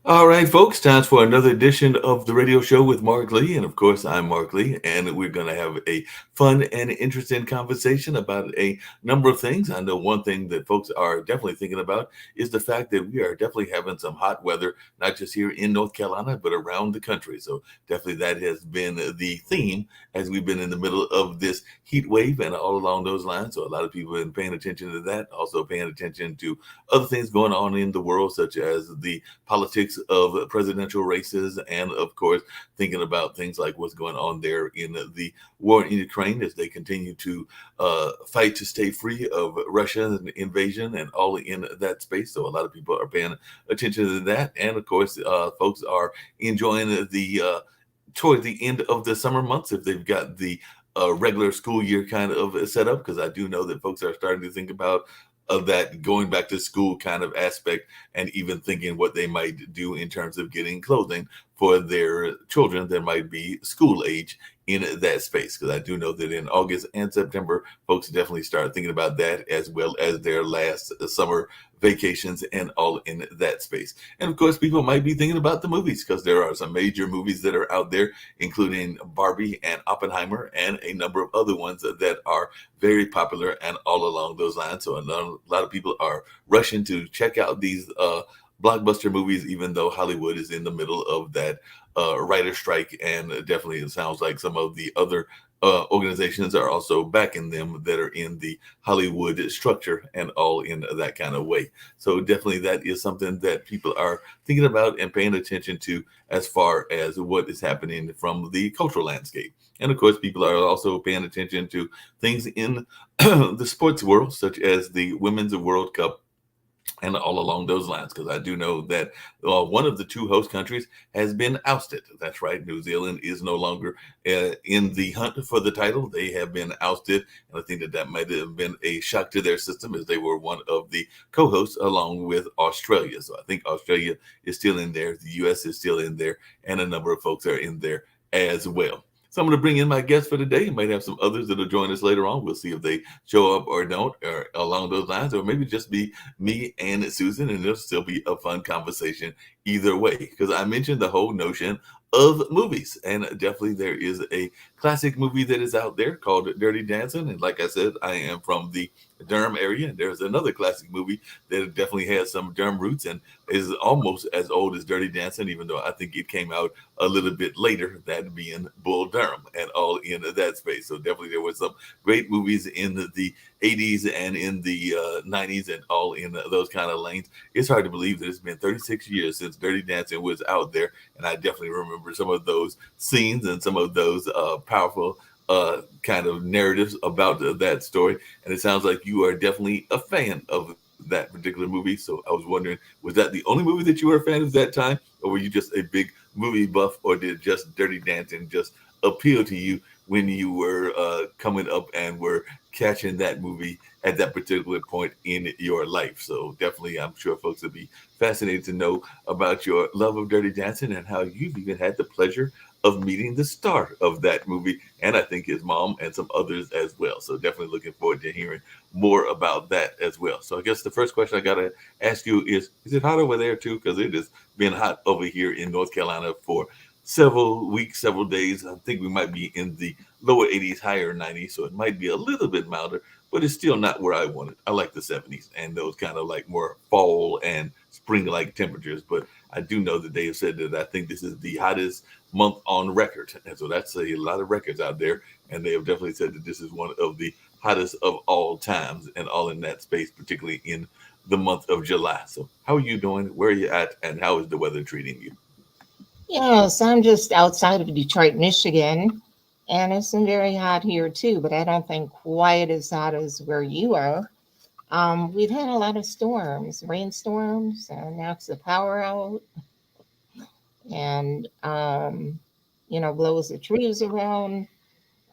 All right, folks, time for another edition of the radio show with Mark Lee. And of course, I'm Mark Lee, and we're going to have a fun and interesting conversation about a number of things. I know one thing that folks are definitely thinking about is the fact that we are definitely having some hot weather, not just here in North Carolina, but around the country. So, definitely that has been the theme as we've been in the middle of this heat wave and all along those lines. So, a lot of people have been paying attention to that, also paying attention to other things going on in the world, such as the politics of presidential races, and of course, thinking about things like what's going on there in the war in Ukraine as they continue to fight to stay free of Russia's invasion and all in that space. So a lot of people are paying attention to that, and of course, folks are enjoying the toward the end of the summer months if they've got the regular school year kind of set up, because I do know that folks are starting to think about of that going back to school kind of aspect, and even thinking what they might do in terms of getting clothing for their children that might be school age in that space. Because I do know that in August and September, folks definitely start thinking about that, as well as their last summer vacations and all in that space. And of course, people might be thinking about the movies, because there are some major movies that are out there, including Barbie and Oppenheimer and a number of other ones that are very popular and all along those lines. So a lot of people are rushing to check out these blockbuster movies, even though Hollywood is in the middle of that writer strike. And definitely it sounds like some of the other organizations are also backing them that are in the Hollywood structure and all in that kind of way. So definitely that is something that people are thinking about and paying attention to as far as what is happening from the cultural landscape. And of course, people are also paying attention to things in the sports world, such as the Women's World Cup and all along those lines, because I do know that one of the two host countries has been ousted. That's right. New Zealand is no longer in the hunt for the title. They have been ousted. And I think that that might have been a shock to their system, as they were one of the co-hosts along with Australia. So I think Australia is still in there. The U.S. is still in there. And a number of folks are in there as well. So I'm going to bring in my guests for today. Might have some others that'll join us later on. We'll see if they show up or don't, or along those lines, or maybe just be me and Susan, and it'll still be a fun conversation either way. Because I mentioned the whole notion of movies, and definitely there is a classic movie that is out there called Dirty Dancing. And like I said, I am from the Durham area, and there's another classic movie that definitely has some Durham roots and is almost as old as Dirty Dancing, even though I think it came out a little bit later, that being Bull Durham and all in that space. So definitely there were some great movies in the 80s and in the 90s and all in those kind of lanes. It's hard to believe that it's been 36 years since Dirty Dancing was out there, and I definitely remember some of those scenes and some of those powerful kind of narratives about that story. And it sounds like you are definitely a fan of that particular movie. So I was wondering, was that the only movie that you were a fan of that time, or were you just a big movie buff, or did just Dirty Dancing just appeal to you when you were coming up and were catching that movie at that particular point in your life? So definitely, I'm sure folks would be fascinated to know about your love of Dirty Dancing and how you've even had the pleasure of meeting the star of that movie, and I think his mom and some others as well. So definitely looking forward to hearing more about that as well. So I guess the first question I gotta ask you is it hot over there too? Because it has been hot over here in North Carolina for several weeks, several days. I think we might be in the lower 80s, higher 90s, so it might be a little bit milder, but it's still not where I want it. I like the 70s and those kind of like more fall and spring like temperatures. But I do know that they have said that I think this is the hottest month on record. And so that's a lot of records out there. And they have definitely said that this is one of the hottest of all times and all in that space, particularly in the month of July. So how are you doing? Where are you at? And how is the weather treating you? Yes, I'm just outside of Detroit, Michigan, and it's been very hot here too, but I don't think quite as hot as where you are. We've had a lot of storms, rainstorms, knocks the power out, and blows the trees around,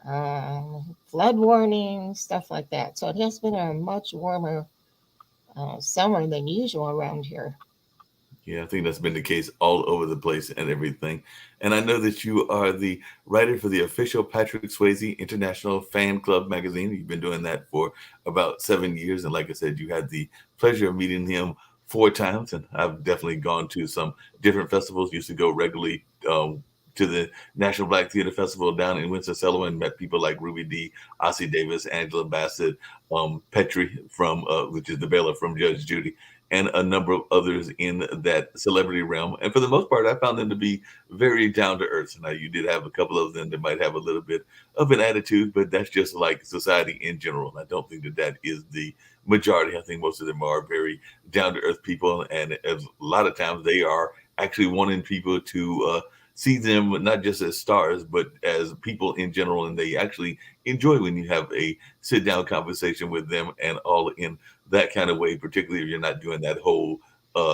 flood warnings, stuff like that. So it has been a much warmer summer than usual around here. Yeah, I think that's been the case all over the place and everything. And I know that you are the writer for the official Patrick Swayze International Fan Club magazine. You've been doing that for about 7 years. And like I said, you had the pleasure of meeting him four times, and I've definitely gone to some different festivals. Used to go regularly to the National Black Theater Festival down in Winston-Salem and met people like Ruby Dee, Ossie Davis, Angela Bassett, Petrie from which is the bailiff from Judge Judy, and a number of others in that celebrity realm. And for the most part, I found them to be very down to earth. Now, you did have a couple of them that might have a little bit of an attitude, but that's just like society in general. And I don't think that that is the majority. I think most of them are very down to earth people, and as a lot of times they are actually wanting people to see them not just as stars, but as people in general, and they actually enjoy when you have a sit down conversation with them and all in that kind of way. Particularly if you're not doing that whole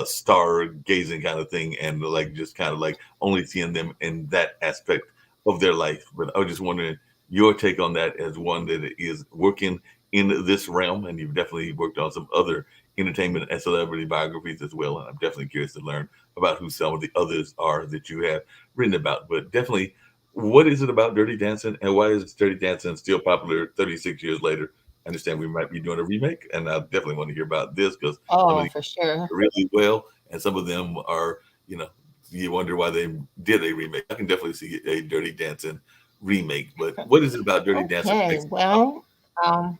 star gazing kind of thing, and like just kind of like only seeing them in that aspect of their life. But I was just wondering your take on that as one that is working in this realm, and you've definitely worked on some other entertainment and celebrity biographies as well. And I'm definitely curious to learn about who some of the others are that you have written about. But definitely, what is it about Dirty Dancing, and why is Dirty Dancing still popular 36 years later? I understand we might be doing a remake, and I definitely want to hear about this because some of Oh, these for sure. are really well, and some of them are, you know, you wonder why they did a remake. I can definitely see a Dirty Dancing remake, but what is it about Dirty Dancing that Okay, makes it popular? well,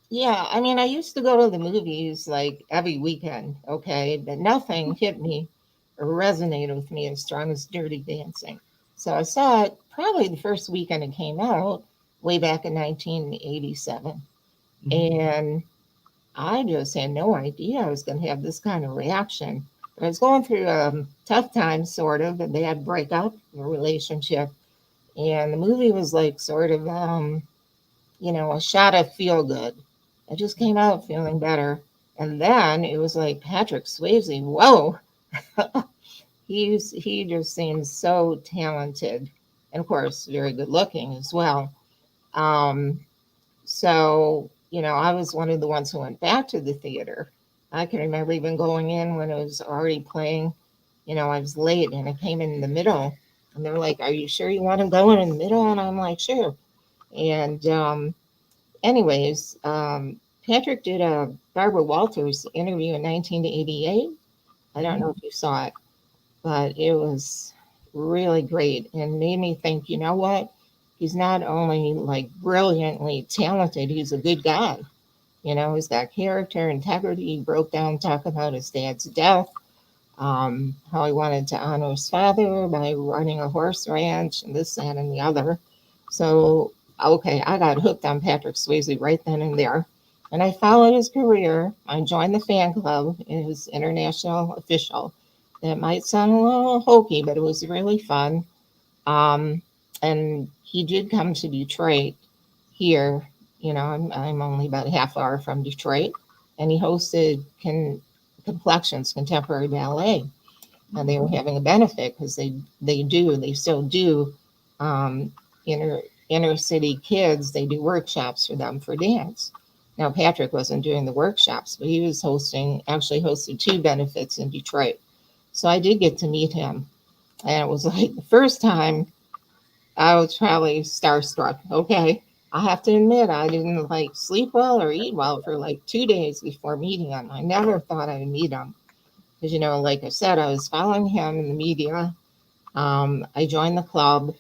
yeah, I mean, I used to go to the movies like every weekend, okay, but nothing hit me or resonated with me as strong as Dirty Dancing. So I saw it probably the first weekend it came out, way back in 1987. Mhm. And I just had no idea I was going to have this kind of reaction. But I was going through a tough time, sort of, a bad breakup, a relationship. And the movie was like sort of, a shot of feel good. I just came out feeling better. And then it was like Patrick Swayze. Whoa, he just seems so talented, and of course very good looking as well. Um, so I was one of the ones who went back to the theater. I can remember even going in when it was already playing. I was late and I came in the middle, and they were like, "Are you sure you want to go in the middle?" And I'm like, "Sure." And anyways, Patrick did a Barbara Walters interview in 1988. I don't know if you saw it, but it was really great and made me think, you know what? He's not only like brilliantly talented, he's a good guy. He's got character, integrity. He broke down talking about his dad's death, how he wanted to honor his father by running a horse ranch and this, that, and the other. So, okay, I got hooked on Patrick Swayze right then and there. And I followed his career. I joined the fan club, his international official. That might sound a little hokey, but it was really fun. Um, and he did come to Detroit here. I'm only about a half hour from Detroit. And he hosted Complexions Contemporary Ballet, and they were having a benefit because they still do, um, inner inner city kids. They do workshops for them for dance. Now Patrick wasn't doing the workshops, but he was actually hosted two benefits in Detroit. So I did get to meet him, and it was like the first time I was probably starstruck. Okay, I have to admit I didn't like sleep well or eat well for like 2 days before meeting him. I never thought I would meet him because, like I said, I was following him in the media. I joined the club.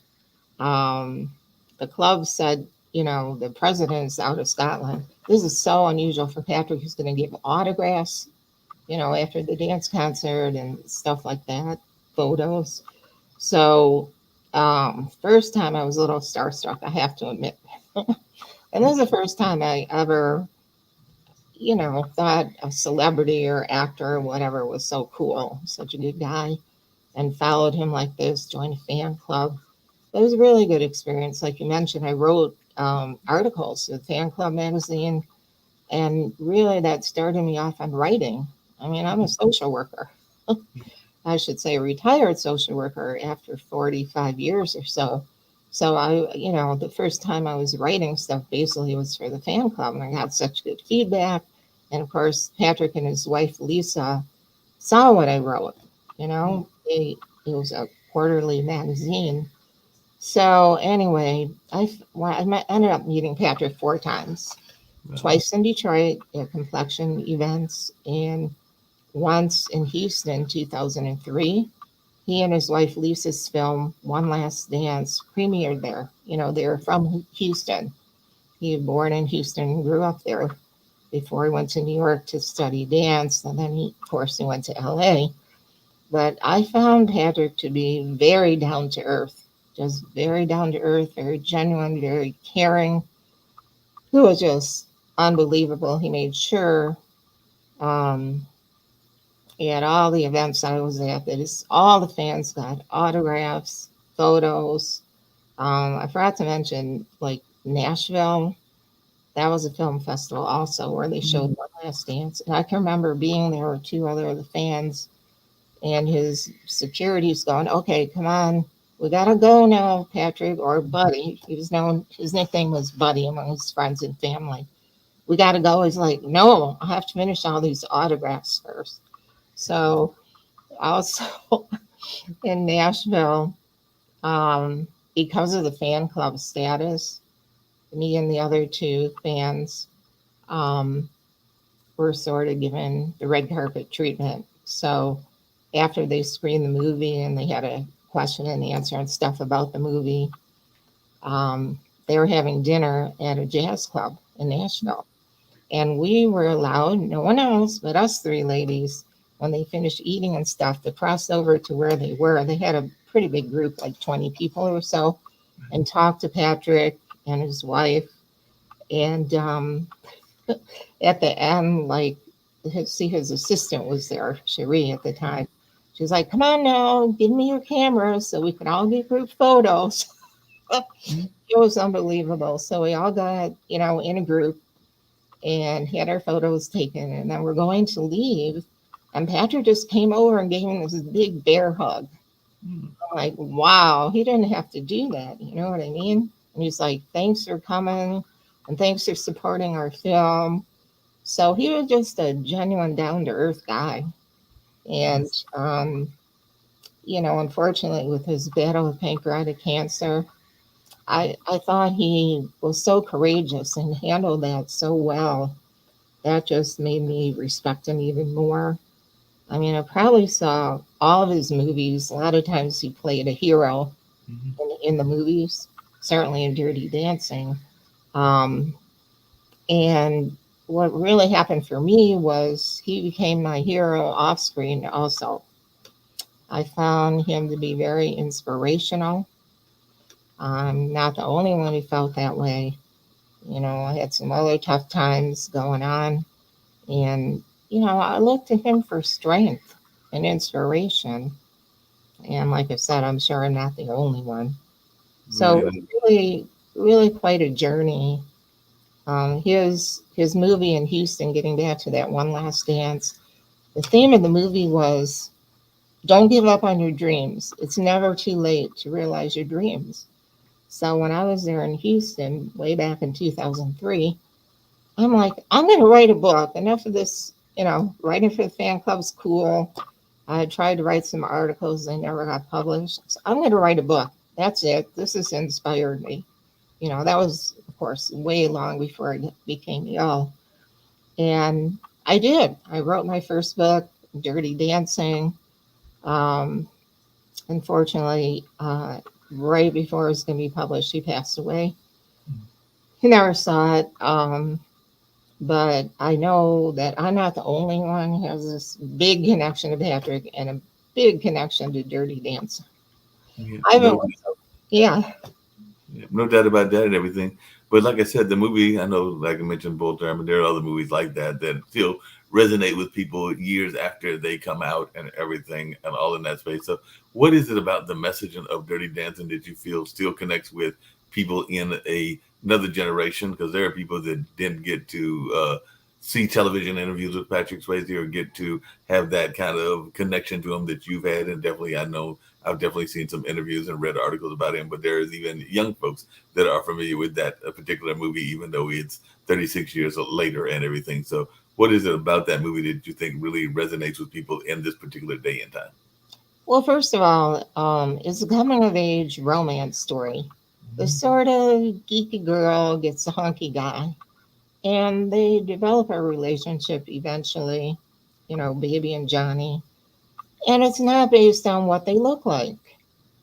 Um, the club said, the president's out of Scotland. This is so unusual for Patrick, who's going to give autographs, after the dance concert and stuff like that, photos. So, first time I was a little starstruck, I have to admit. And this is the first time I ever, thought a celebrity or actor or whatever was so cool, such a good guy, and followed him like this, joined a fan club. It was a really good experience. Like you mentioned, I wrote articles for the fan club magazine, and really that started me off on writing. I mean, I'm a social worker. I should say a retired social worker after 45 years or so. So the first time I was writing stuff basically was for the fan club, and I got such good feedback. And of course, Patrick and his wife Lisa saw what I wrote. It was a quarterly magazine. So anyway, ended up meeting Patrick four times. Wow. twice in Detroit at complexion events, and once in Houston, 2003. He and his wife Lisa's film One Last Dance premiered there. You know, they're from Houston. He was born in Houston, grew up there before he went to New York to study dance, and then he, of course, he went to LA. But I found Patrick to be very down to earth, just very down to earth, very genuine, very caring. He was just unbelievable. He made sure um, at all the events I was at that all the fans got autographs, photos. I forgot to mention, like Nashville, that was a film festival also where they showed Mhm. One Last Dance. And I can remember being there with two other of the fans, and his security's going, okay, come on, we gotta go now, Patrick, or Buddy. He was known, his nickname was Buddy among his friends and family. We gotta go. He's like, no, I have to finish all these autographs first. So also in Nashville, because of the fan club status, me and the other two fans um, were sort of given the red carpet treatment. So after they screened the movie and they had a question and answer and stuff about the movie, they were having dinner at a jazz club in Nashville. And we were allowed, no one else but us three ladies, when they finished eating and stuff, to cross over to where they were. They had a pretty big group, like 20 people or so, and talk to Patrick and his wife. And at the end, like, see, his assistant was there, Cherie, at the time. She was like, come on now, give me your camera so we can all get group photos. Mhm. It was unbelievable. So we all got, in a group and had our photos taken. And then we're going to leave. And Patrick just came over and gave him this big bear hug. Mm. I'm like, wow, he didn't have to do that. You know what I mean? And he's like, thanks for coming and thanks for supporting our film. So he was just a genuine down to earth guy. And, Yes. unfortunately, with his battle with pancreatic cancer, I thought he was so courageous and handled that so well. That just made me respect him even more. I mean, I probably saw all of his movies. A lot of times he played a hero Mhm. in the movies, certainly in Dirty Dancing. Um, and what really happened for me was he became my hero off screen also. I found him to be very inspirational. I'm not the only one who felt that way. I had some other tough times going on. And, I looked to him for strength and inspiration. And like I said, I'm sure I'm not the only one. So it was Right. really, really quite a journey. His movie in Houston, getting back to that One Last Dance, the theme of the movie was don't give up on your dreams. It's never too late to realize your dreams. So when I was there in Houston way back in 2003, I'm like, I'm going to write a book. Enough of this, writing for the fan club's cool. I tried to write some articles, they never got published. So I'm going to write a book. That's it. This has inspired me. That was, of course, way long before I became ill. And I did. I wrote my first book, Dirty Dancing. Um, Unfortunately, right before it was going to be published, he passed away. He never saw it. But I know that I'm not the only one who has this big connection to Patrick and a big connection to Dirty Dancing. Yeah. I haven't, No. yeah. Yeah, no doubt about that and everything. But like I said, the movie, I know, like I mentioned, Bull Durham, and there are other movies like that that still resonate with people years after they come out and everything and all in that space. So, what is it about the messaging of Dirty Dancing that you feel still connects with people in another generation? Because there are people that didn't get to see television interviews with Patrick Swayze or get to have that kind of connection to him that you've had. And definitely, I know I've definitely seen some interviews and read articles about him, but there's even young folks that are familiar with that particular movie, even though it's 36 years later and everything. So, what is it about that movie that you think really resonates with people in this particular day and time? Well, first of all, it's a coming of age romance story. The Mhm. sort of geeky girl gets a hunky guy. and they develop a relationship eventually, Baby and Johnny. And it's not based on what they look like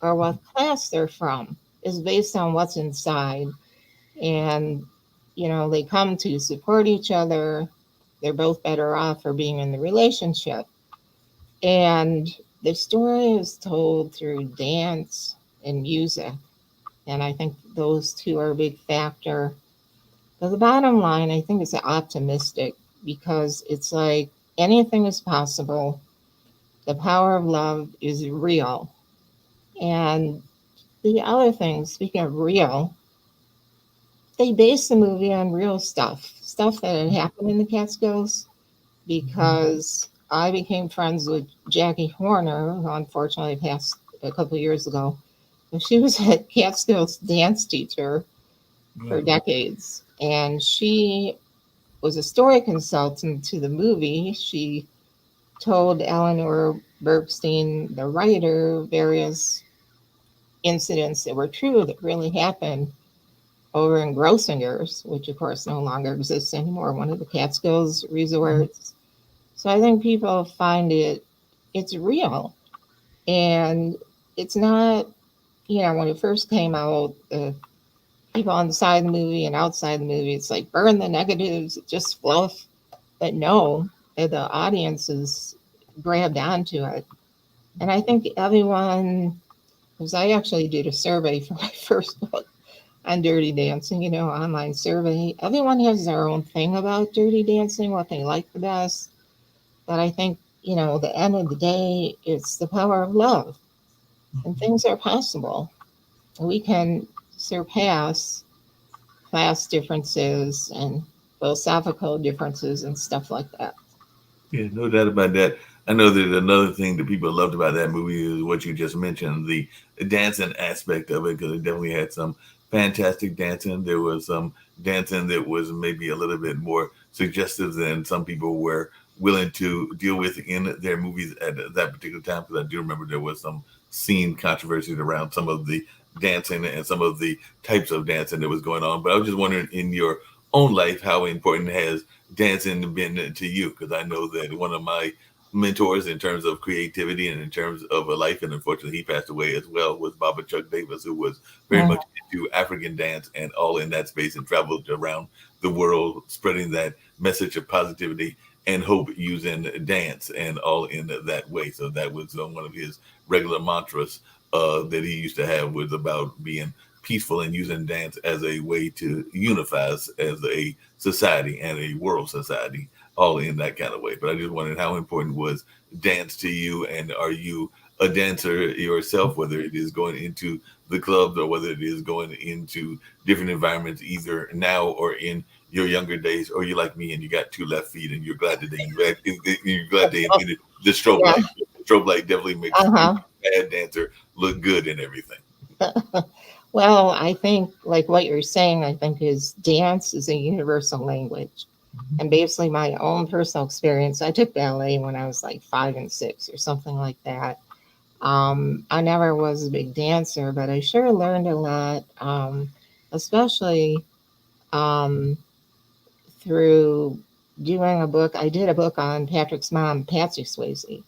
or what class they're from. It's based on what's inside. And, they come to support each other. They're both better off for being in the relationship. And the story is told through dance and music. And I think those two are a big factor. But the bottom line, I think, is optimistic because it's like anything is possible. The power of love is real. And the other thing, speaking of real, they based the movie on real stuff that had happened in the Catskills because I became friends with Jackie Horner, who unfortunately passed a couple of years ago. And she was a Catskills dance teacher for Wow. decades, and she was a story consultant to the movie. She told Eleanor Bergstein, the writer, various incidents that were true that really happened over in Grossinger's, which of course no longer exists anymore, one of the Catskills resorts. So I think people find it's real. And it's not, when it first came out, the people inside the movie and outside the movie, it's like burn the negatives, it's just fluff. But no, the audience is grabbed onto it. And I think everyone, because I actually did a survey for my first book on Dirty Dancing, online survey. Everyone has their own thing about Dirty Dancing, what they like the best. But I think, the end of the day, it's the power of love and things are possible. We can surpass class differences and philosophical differences and stuff like that. Yeah, no doubt about that. I know that another thing that people loved about that movie is what you just mentioned, the dancing aspect of it, because it definitely had some fantastic dancing. There was some dancing that was maybe a little bit more suggestive than some people were willing to deal with in their movies at that particular time. Because I do remember there was some scene controversies around some of the dancing and some of the types of dancing that was going on. But I was just wondering, in your own life, how important has dancing been to you? Because I know that one of my mentors in terms of creativity and in terms of a life, and unfortunately he passed away as well, was Baba Chuck Davis, who was very Mhm. much into African dance and all in that space and traveled around the world spreading that message of positivity and hope using dance and all in that way. So that was one of his regular mantras that he used to have, was about being peaceful and using dance as a way to unify us as a society and a world society, all in that kind of way. But I just wondered how important was dance to you, and are you a dancer yourself, whether it is going into the clubs or whether it is going into different environments, either now or in your younger days, or you like me and you got two left feet and you're glad they invented the strobe Yeah. light. The strobe light definitely makes a Uh bad dancer look good and everything. huh. Well, I think, like what you're saying, I think is dance is a universal language. And basically, my own personal experience, I took ballet when I was like 5 and 6 or something like that. I never was a big dancer, but I sure learned a lot, especially um, through doing a book. I did a book on Patrick's mom, Patsy Swayze,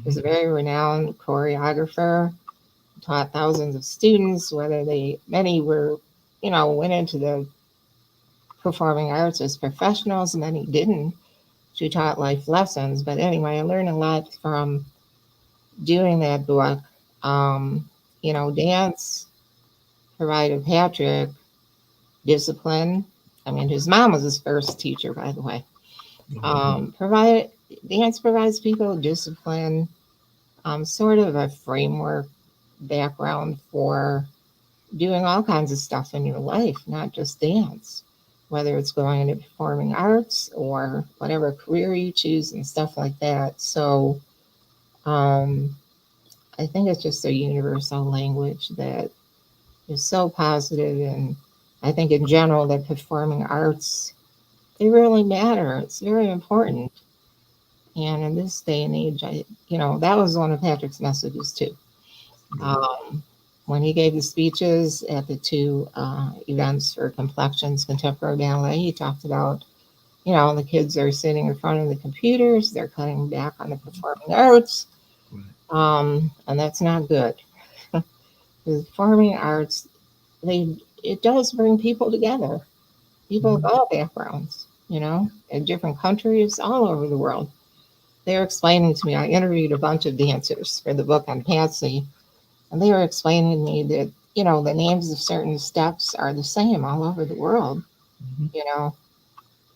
who's a very renowned choreographer, taught thousands of students, whether many were, went into the performing arts as professionals, and many didn't. She taught life lessons. But anyway, I learned a lot from doing that book. Um, dance provided Patrick discipline. I mean, his mom was his first teacher, by the way. Provide Dance provides people discipline, sort of a framework background for doing all kinds of stuff in your life, not just dance, whether it's going into performing arts or whatever career you choose and stuff like that. So um, I think it's just a universal language that is so positive, and I think in general that performing arts, they really matter. It's very important. And in this day and age, that was one of Patrick's messages too. Um, when he gave the speeches at the two events for Complexions Contemporary Ballet, he talked about You know, the kids are sitting in front of the computers, they're cutting back on the performing arts, Right. and that's not good. The performing arts, they it does bring people together, people of Mhm. all backgrounds, you know, in different countries all over the world. They're explaining to me, I interviewed a bunch of dancers for the book on Patsy, and they were explaining to me that, you know, the names of certain steps are the same all over the world, Mhm. you know,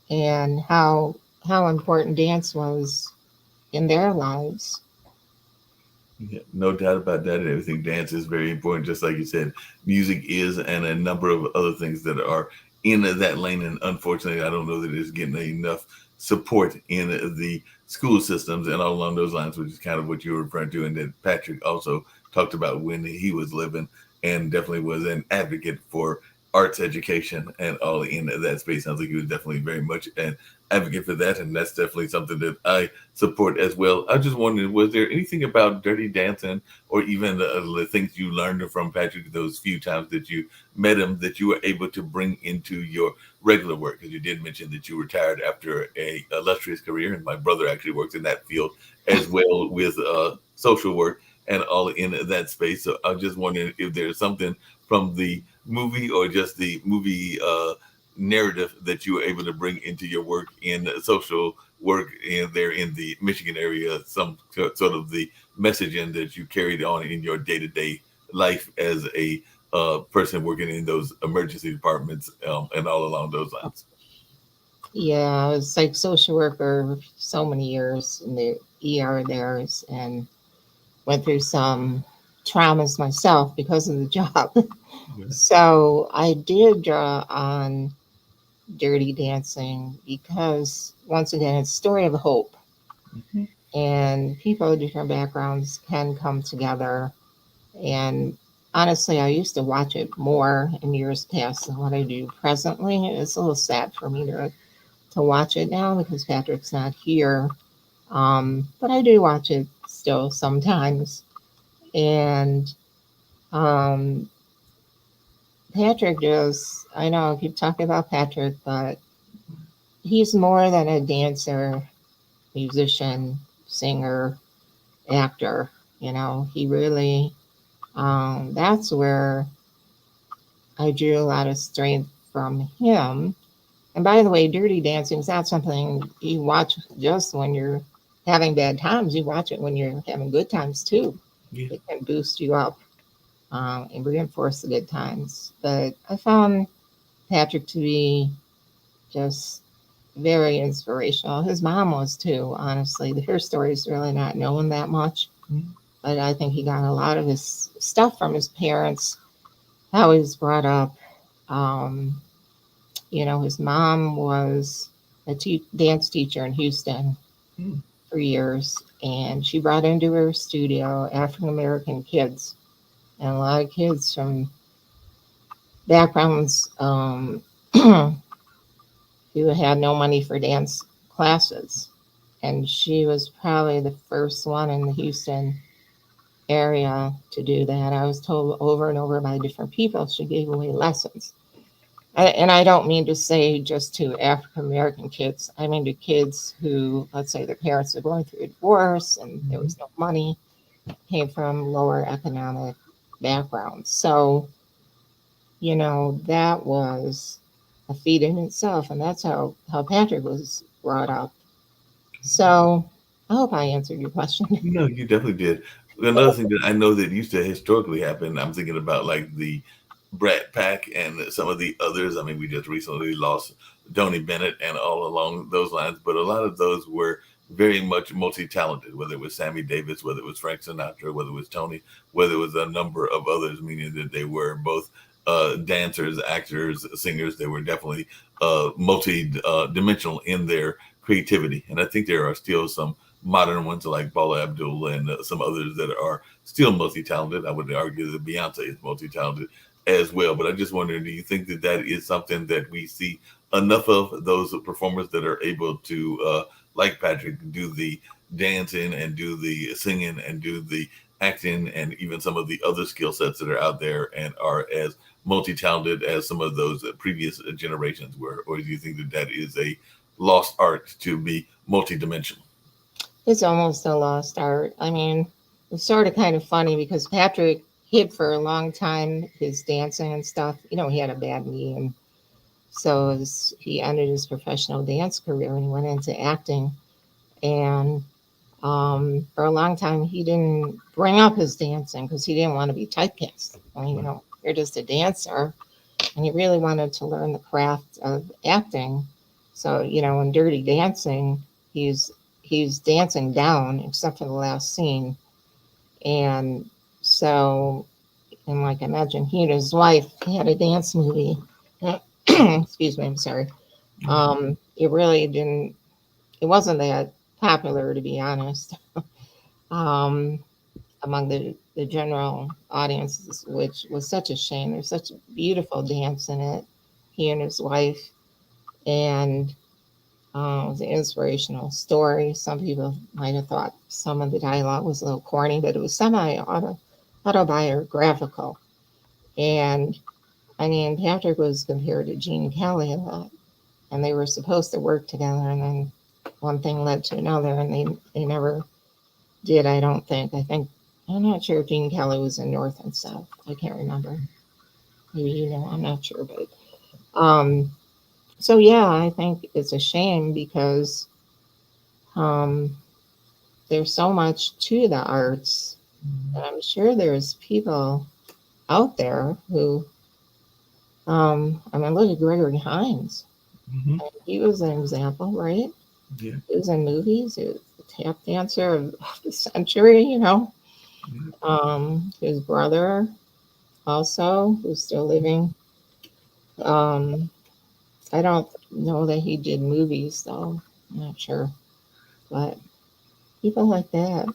and how important dance was in their lives. Yeah, no doubt about that. And everything dance is very important, just like you said, music is, and a number of other things that are in that lane. And unfortunately, I don't know that it's getting enough support in the school systems and all along those lines, which is kind of what you were referring to, and that Patrick also talked about when he was living, and definitely was an advocate for arts education and all in that space. Sounds like he was definitely very much an advocate for that, and that's definitely something that I support as well. I just wondered, was there anything about Dirty Dancing, or even the things you learned from Patrick those few times that you met him, that you were able to bring into your regular work? Because you did mention that you retired after a illustrious career, and my brother actually works in that field as well, with social work and all in that space. So I was just wondering if there's something from the movie, or just the movie narrative, that you were able to bring into your work in social work in there in the Michigan area, some sort of the messaging that you carried on in your day to day life as a person working in those emergency departments, and all along those lines. Yeah, I was like social worker so many years in the ER there, and went through some traumas myself because of the job. Yeah. So I did draw on Dirty Dancing because, once again, it's a story of hope, Mhm. and people of different backgrounds can come together. And honestly, I used to watch it more in years past than what I do presently. It's a little sad for me to watch it now because Patrick's not here. But I do watch it still sometimes. And um, Patrick is, I know I keep talking about Patrick, but he's more than a dancer, musician, singer, actor. You know, he really, that's where I drew a lot of strength from him. And by the way, Dirty Dancing is not something you watch just when you're having bad times. You watch it when you're having good times too. Yeah. It can boost you up, and reinforce the good times. But I found Patrick to be just very inspirational. His mom was too, honestly. Her story is really not known that much, Mhm. but I think he got a lot of his stuff from his parents, how he was brought up. Um, you know, his mom was a dance teacher in Houston Mhm. for years, and she brought into her studio African American kids, and a lot of kids from backgrounds who had no money for dance classes. And she was probably the first one in the Houston area to do that. I was told over and over by different people she gave away lessons. And I don't mean to say just to African American kids. I mean to kids who, let's say, their parents are going through a divorce and there Mhm. was no money, came from lower economic backgrounds. So, you know, that was a feat in itself. And that's how Patrick was brought up. So I hope I answered your question. No, you definitely did. Another thing that I know that used to historically happen, I'm thinking about like the Brat Pack and some of the others. I mean, we just recently lost Tony Bennett and all along those lines, but a lot of those were very much multi-talented, whether it was Sammy Davis, whether it was Frank Sinatra, whether it was Tony, whether it was a number of others, meaning that they were both dancers, actors, singers. They were definitely multi-dimensional in their creativity. And I think there are still some modern ones like Paula Abdul and some others that are still multi-talented. I would argue that Beyonce is multi-talented as well. But I just wonder, do you think that that is something that we see enough of, those performers that are able to, like Patrick, do the dancing and do the singing and do the acting and even some of the other skill sets that are out there, and are as multi-talented as some of those previous generations were? Or do you think that that is a lost art to be multidimensional. It's almost a lost art. I mean, it's sort of kind of funny because Patrick hid for a long time his dancing and stuff. You know, he had a bad knee, and so he ended his professional dance career and he went into acting. And for a long time, he didn't bring up his dancing because he didn't want to be typecast. Well, you know, you're just a dancer, and he really wanted to learn the craft of acting. So, you know, in Dirty Dancing, he's he's dancing down except for the last scene. And so, and like I mentioned, he and his wife had a dance movie. Excuse me, I'm sorry. It really didn't. It wasn't that popular, to be honest, um, among the general audiences, which was such a shame. There's such beautiful dance in it. He and his wife, and it was an inspirational story. Some people might have thought some of the dialogue was a little corny, but it was semi autobiographical. And I mean, Patrick was compared to Gene Kelly a lot, and they were supposed to work together, and then one thing led to another, and they never did. I don't think. I think I'm not sure if Gene Kelly was in North and South. I can't remember. Maybe you know. I'm not sure, but so yeah, I think it's a shame because um, there's so much to the arts, and I'm sure there's people out there who I mean, look at Gregory Hines. Mm-hmm. He was an example, right? Yeah. He was in movies. He was the tap dancer of the century, you know. Yeah. His brother also, who's still living. Um, I don't know that he did movies though. I'm not sure, but people like that,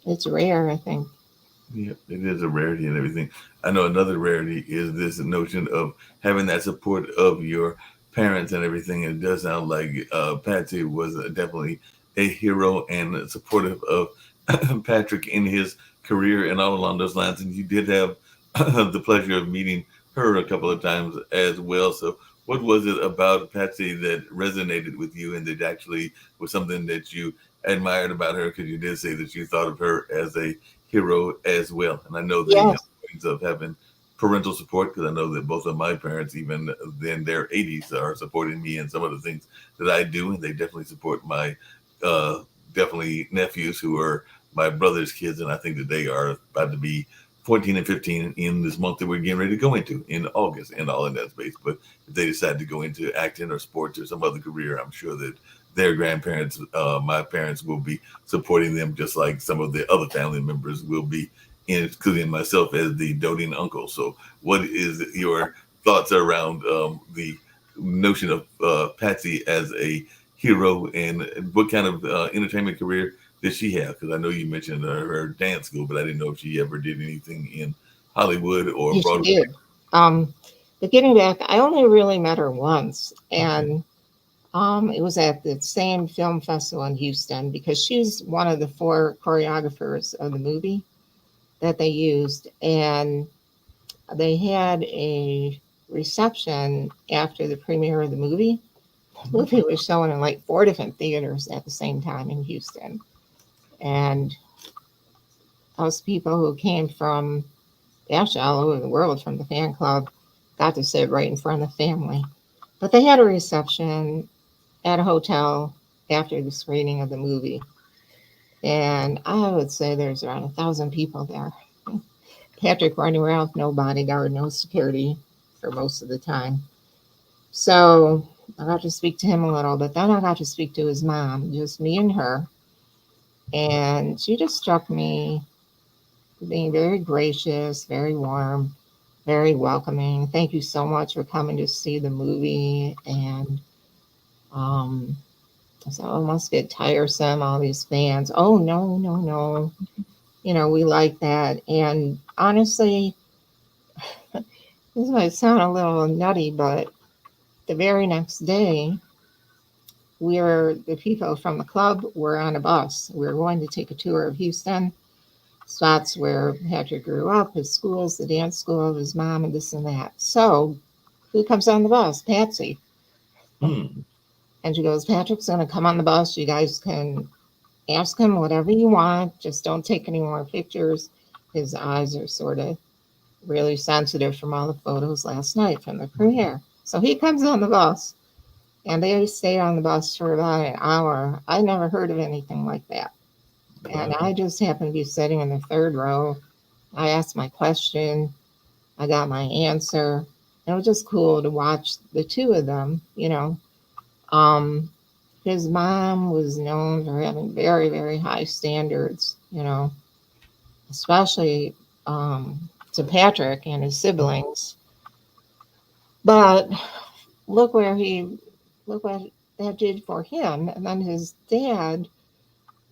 it's rare. I think. Yeah, it is a rarity and everything. I know another rarity is this notion of having that support of your parents and everything. It does sound like Patsy was definitely a hero and supportive of Patrick in his career and all along those lines. And you did have the pleasure of meeting her a couple of times as well. So, what was it about Patsy that resonated with you and that actually was something that you admired about her? Because you did say that you thought of her as a hero as well. And I know the Yes. importance of having parental support because I know that both of my parents, even in their 80s, are supporting me in some of the things that I do, and they definitely support my uh, definitely nephews who are my brother's kids, and I think that they are about to be 14 and 15 in this month that we're getting ready to go into in August and all in that space. But if they decide to go into acting or sports or some other career, I'm sure that their grandparents, my parents, will be supporting them just like some of the other family members will be, including myself as the doting uncle. So, what is your thoughts around the notion of Patsy as a hero, and what kind of entertainment career did she have? Because I know you mentioned her dance school, but I didn't know if she ever did anything in Hollywood or Yes, she Broadway. did. Um, but getting back, I only really met her once, Okay. and it was at the same film festival in Houston because she's one of the four choreographers of the movie that they used, and they had a reception after the premiere of the movie. The movie was showing in like four different theaters at the same time in Houston, and those people who came from actually all over the world from the fan club got to sit right in front of the family. But they had a reception at a hotel after the screening of the movie. And I would say there's around 1,000 people there. Patrick running around with no bodyguard, no security for most of the time. So I got to speak to him a little, but then I got to speak to his mom, just me and her. And she just struck me being very gracious, very warm, very welcoming. Thank you so much for coming to see the movie. And um, so it must get tiresome, all these fans. Oh, no, no, no. You know, we like that. And honestly, this might sound a little nutty, but the very next day, the people from the club were on a bus. We were going to take a tour of Houston, spots where Patrick grew up, his schools, the dance school of his mom, and this and that. So, who comes on the bus? Patsy. Hmm. And she goes, Patrick's going to come on the bus. You guys can ask him whatever you want. Just don't take any more pictures. His eyes are sort of really sensitive from all the photos last night from the premiere. So he comes on the bus, and they stayed on the bus for about an hour. I never heard of anything like that. And Wow. I just happened to be sitting in the third row. I asked my question, I got my answer. It was just cool to watch the two of them, you know. Um, his mom was known for having very, very high standards, you know, especially to Patrick and his siblings. But look where he, look what that did for him. And then his dad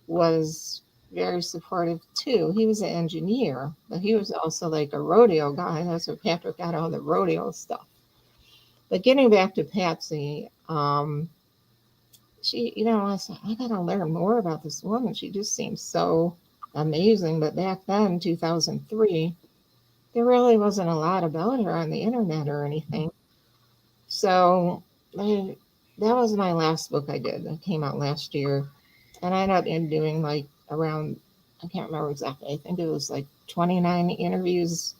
was very supportive too. He was an engineer, but he was also like a rodeo guy. That's where Patrick got all the rodeo stuff. But getting back to Patsy, she, you know, I said, I got to learn more about this woman. She just seems so amazing. But back then, 2003, there really wasn't a lot about her on the internet or anything. So I, that was my last book I did. That came out last year. And I ended up doing like around, I can't remember exactly, I think it was like 29 interviews.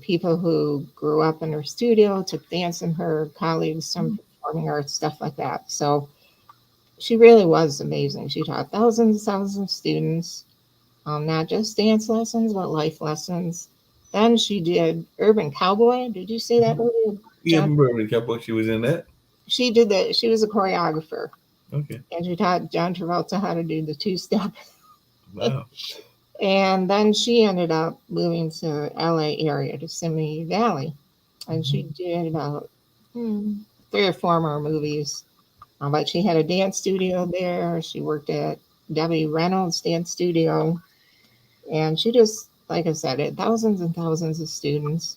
People who grew up in her studio, took dance in her, colleagues, some performing arts, stuff like that. So she really was amazing. She taught thousands of students, not just dance lessons, but life lessons. Then she did Urban Cowboy. Did you see that movie, Yeah, I John? remember when Cowboy she was in that. She did that. She was a choreographer, Okay. and she taught John Travolta how to do the two step. Wow. And then she ended up moving to LA area to Simi Valley, and she did about three or four more movies. But she had a dance studio there. She worked at Debbie Reynolds Dance Studio, and she just, like I said, had thousands and thousands of students.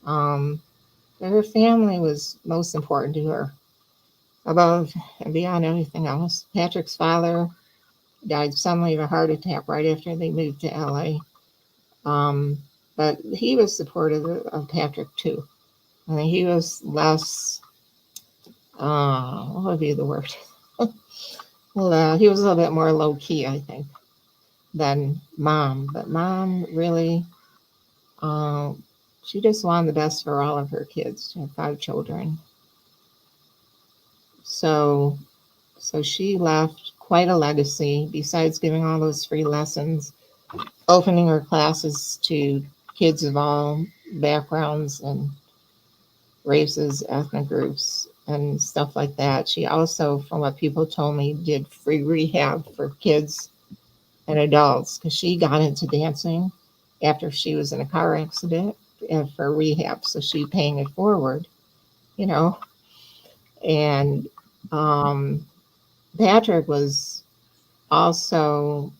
Um, but her family was most important to her, above and beyond anything else. Patrick's father died suddenly of a heart attack right after they moved to LA. Um, but he was supportive of Patrick too. I mean, he was less, what would be the word? Well, he was a little bit more low key, I think, than mom. But mom really, uh, she just wanted the best for all of her kids. She had five children. So, so she left quite a legacy. Besides giving all those free lessons, opening her classes to kids of all backgrounds and races, ethnic groups, and stuff like that. She also, from what people told me, did free rehab for kids and adults because she got into dancing after she was in a car accident and for rehab. So she paying it forward, you know. And um, Patrick was also,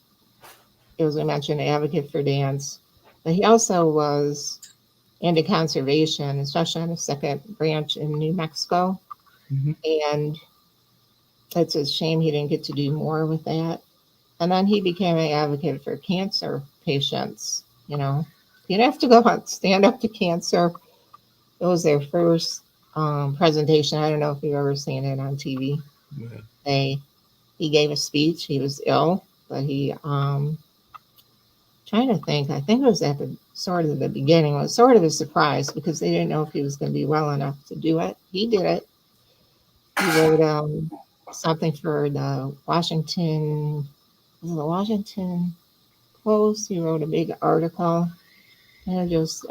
as we mentioned, an advocate for dance, but he also was into conservation, especially on the second branch in New Mexico. Mm-hmm. And it's a shame he didn't get to do more with that. And then he became an advocate for cancer patients. You know, you'd have to go out, stand up to cancer. It was their first presentation. I don't know if you've ever seen it on TV. Yeah. They He gave a speech. He was ill, but he trying to think. I think it was at the sort of the beginning. It was sort of a surprise because they didn't know if he was going to be well enough to do it. He did it. He wrote something for the Washington Post. He wrote a big article, and it just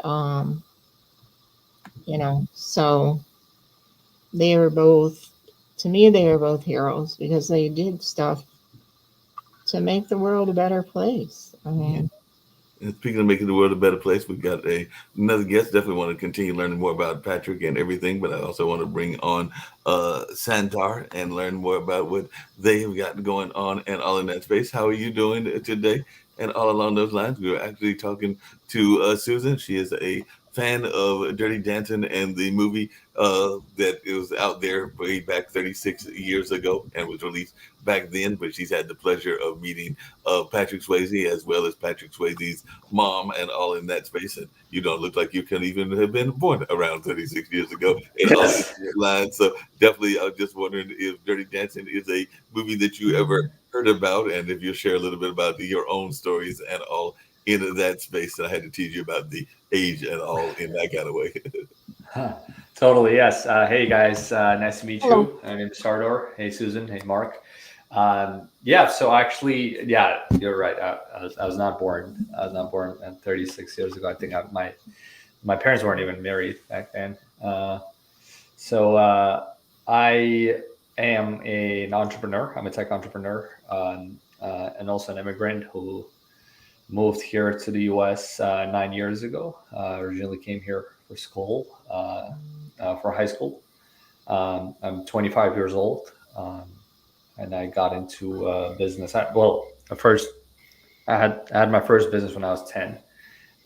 so they were both, to me, they were both heroes because they did stuff to make the world a better place. I Yeah. mean, And speaking of making the world a better place, we've got another guest. Definitely want to continue learning more about Patrick and everything, but I also want to bring on Santar and learn more about what they have got going on and all in that space. How are you doing today? And all along those lines, we were actually talking to Susan. She is a fan of Dirty Dancing and the movie that it was out there way back 36 years ago and was released back then. But she's had the pleasure of meeting Patrick Swayze as well as Patrick Swayze's mom and all in that space. And you don't look like you can even have been born around 36 years ago and all in Yes. that line. So definitely, I was just wondering if Dirty Dancing is a movie that you ever heard about, and if you'll share a little bit about your own stories and all in that space. And I had to tease you about the age and all in that kind of way. Huh. Totally, yes. Hey guys, nice to meet Hello. you. My name is Sardor. Hey Susan. Hey Mark. Yeah, so actually, yeah, you're right. I was not born. I was not born 36 years ago. I think my parents weren't even married back then. So I am an entrepreneur. I'm a tech entrepreneur, and also an immigrant who moved here to the U.S. 9 years ago. Originally came here for school, for high school. I'm 25 years old, and I got into business. At first, I had my first business when I was 10.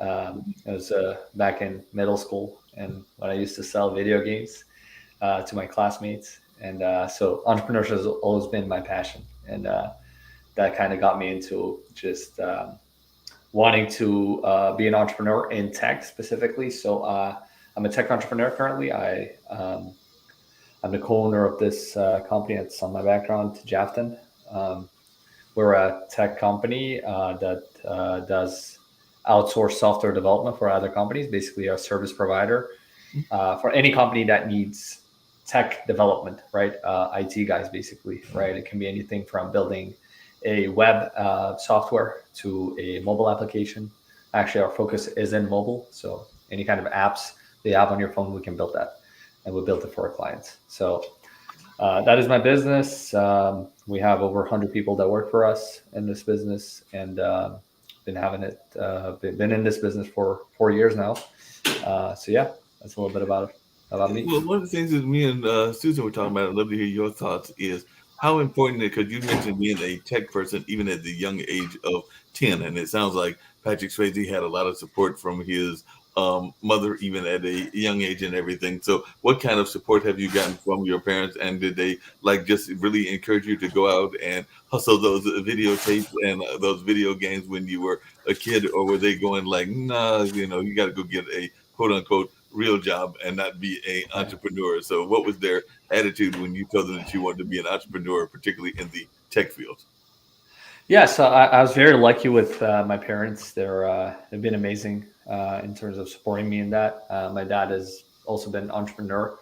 It was back in middle school, and when I used to sell video games to my classmates. And so entrepreneurship has always been my passion, and that kind of got me into just wanting to be an entrepreneur in tech specifically. So I'm a tech entrepreneur currently. I'm the co-owner of this company. It's on my background, Jafton. Um, we're a tech company that does outsource software development for other companies, basically a service provider for any company that needs tech development, right? IT guys, basically, right? It can be anything from building a web software to a mobile application. Actually, our focus is in mobile, so any kind of apps that you have on your phone, we can build that, and we built it for our clients. So that is my business. We have over 100 people that work for us in this business, and been having it. Been in this business for 4 years now. So yeah, that's a little bit about me. Well, one of the things that me and Susan were talking about, I'd love to hear your thoughts, is how important, because you mentioned being a tech person even at the young age of 10. And it sounds like Patrick Swayze had a lot of support from his mother, even at a young age and everything. So, what kind of support have you gotten from your parents? And did they like just really encourage you to go out and hustle those videotapes and those video games when you were a kid? Or were they going like, nah, you got to go get a quote unquote real job and not be a Yeah. entrepreneur? So what was their attitude when you told them that you wanted to be an entrepreneur, particularly in the tech field? Yeah, so I was very lucky with my parents. They've been amazing in terms of supporting me in that. My dad has also been an entrepreneur.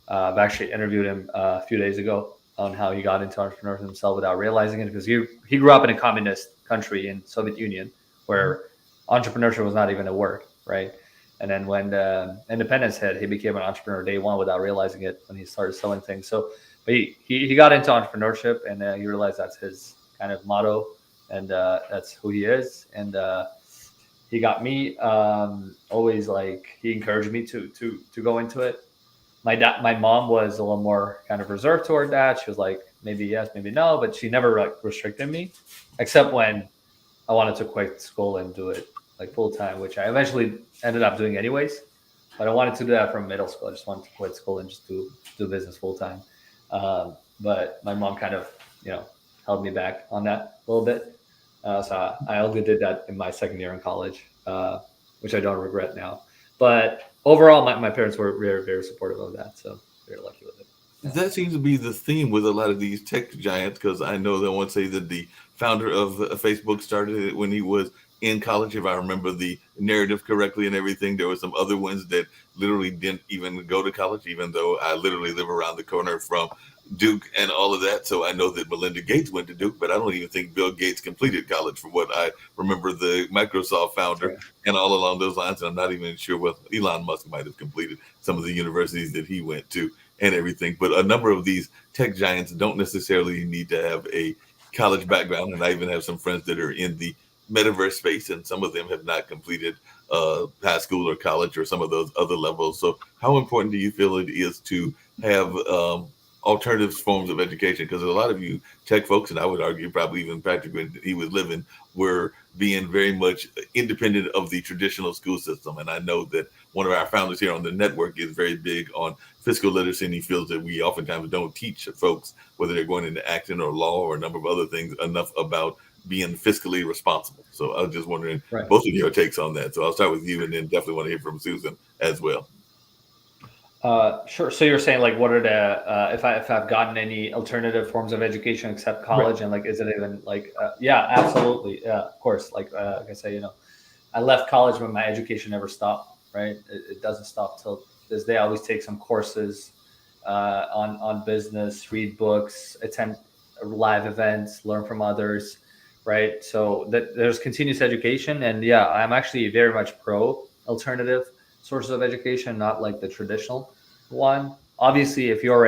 I've actually interviewed him a few days ago on how he got into entrepreneurship himself without realizing it, because he grew up in a communist country in Soviet Union where entrepreneurship was not even a word, right? And then when the independence hit, he became an entrepreneur day one without realizing it when he started selling things. So, but he got into entrepreneurship, and he realized that's his kind of motto, and that's who he is. And he got me always, like, he encouraged me to go into it. My mom was a little more kind of reserved toward that. She was like, maybe yes, maybe no, but she never like restricted me, except when I wanted to quit school and do it like full time, which I eventually ended up doing anyways. But I wanted to do that from middle school. I just wanted to quit school and just do business full time. But my mom kind of, held me back on that a little bit. So I only did that in my second year in college, which I don't regret now. But overall, my parents were very, very supportive of that. So very lucky with it. Yeah. That seems to be the theme with a lot of these tech giants, because I know that one say that the founder of Facebook started it when he was in college, if I remember the narrative correctly and everything. There were some other ones that literally didn't even go to college, even though I literally live around the corner from Duke and all of that. So I know that Melinda Gates went to Duke, but I don't even think Bill Gates completed college, from what I remember, the Microsoft founder Right. and all along those lines. And I'm not even sure, well, Elon Musk might have completed some of the universities that he went to and everything. But a number of these tech giants don't necessarily need to have a college background. And I even have some friends that are in the metaverse space, and some of them have not completed high school or college or some of those other levels. So, how important do you feel it is to have alternative forms of education? Because a lot of you tech folks, and I would argue probably even Patrick when he was living, were being very much independent of the traditional school system. And I know that one of our founders here on the network is very big on fiscal literacy, and he feels that we oftentimes don't teach folks, whether they're going into acting or law or a number of other things, enough about being fiscally responsible. So I was just wondering Right. both of your takes on that. So I'll start with you, and then definitely want to hear from Susan as well. Sure. So you're saying like, what are the if I've gotten any alternative forms of education except Right. college, and like, is it even like, yeah, absolutely, yeah, of course. Like I say, I left college, but my education never stopped. Right, it doesn't stop till this day. I always take some courses on business, read books, attend live events, learn from others. Right, so that there's continuous education, and yeah, I'm actually very much pro alternative sources of education, not like the traditional one. Obviously, if you're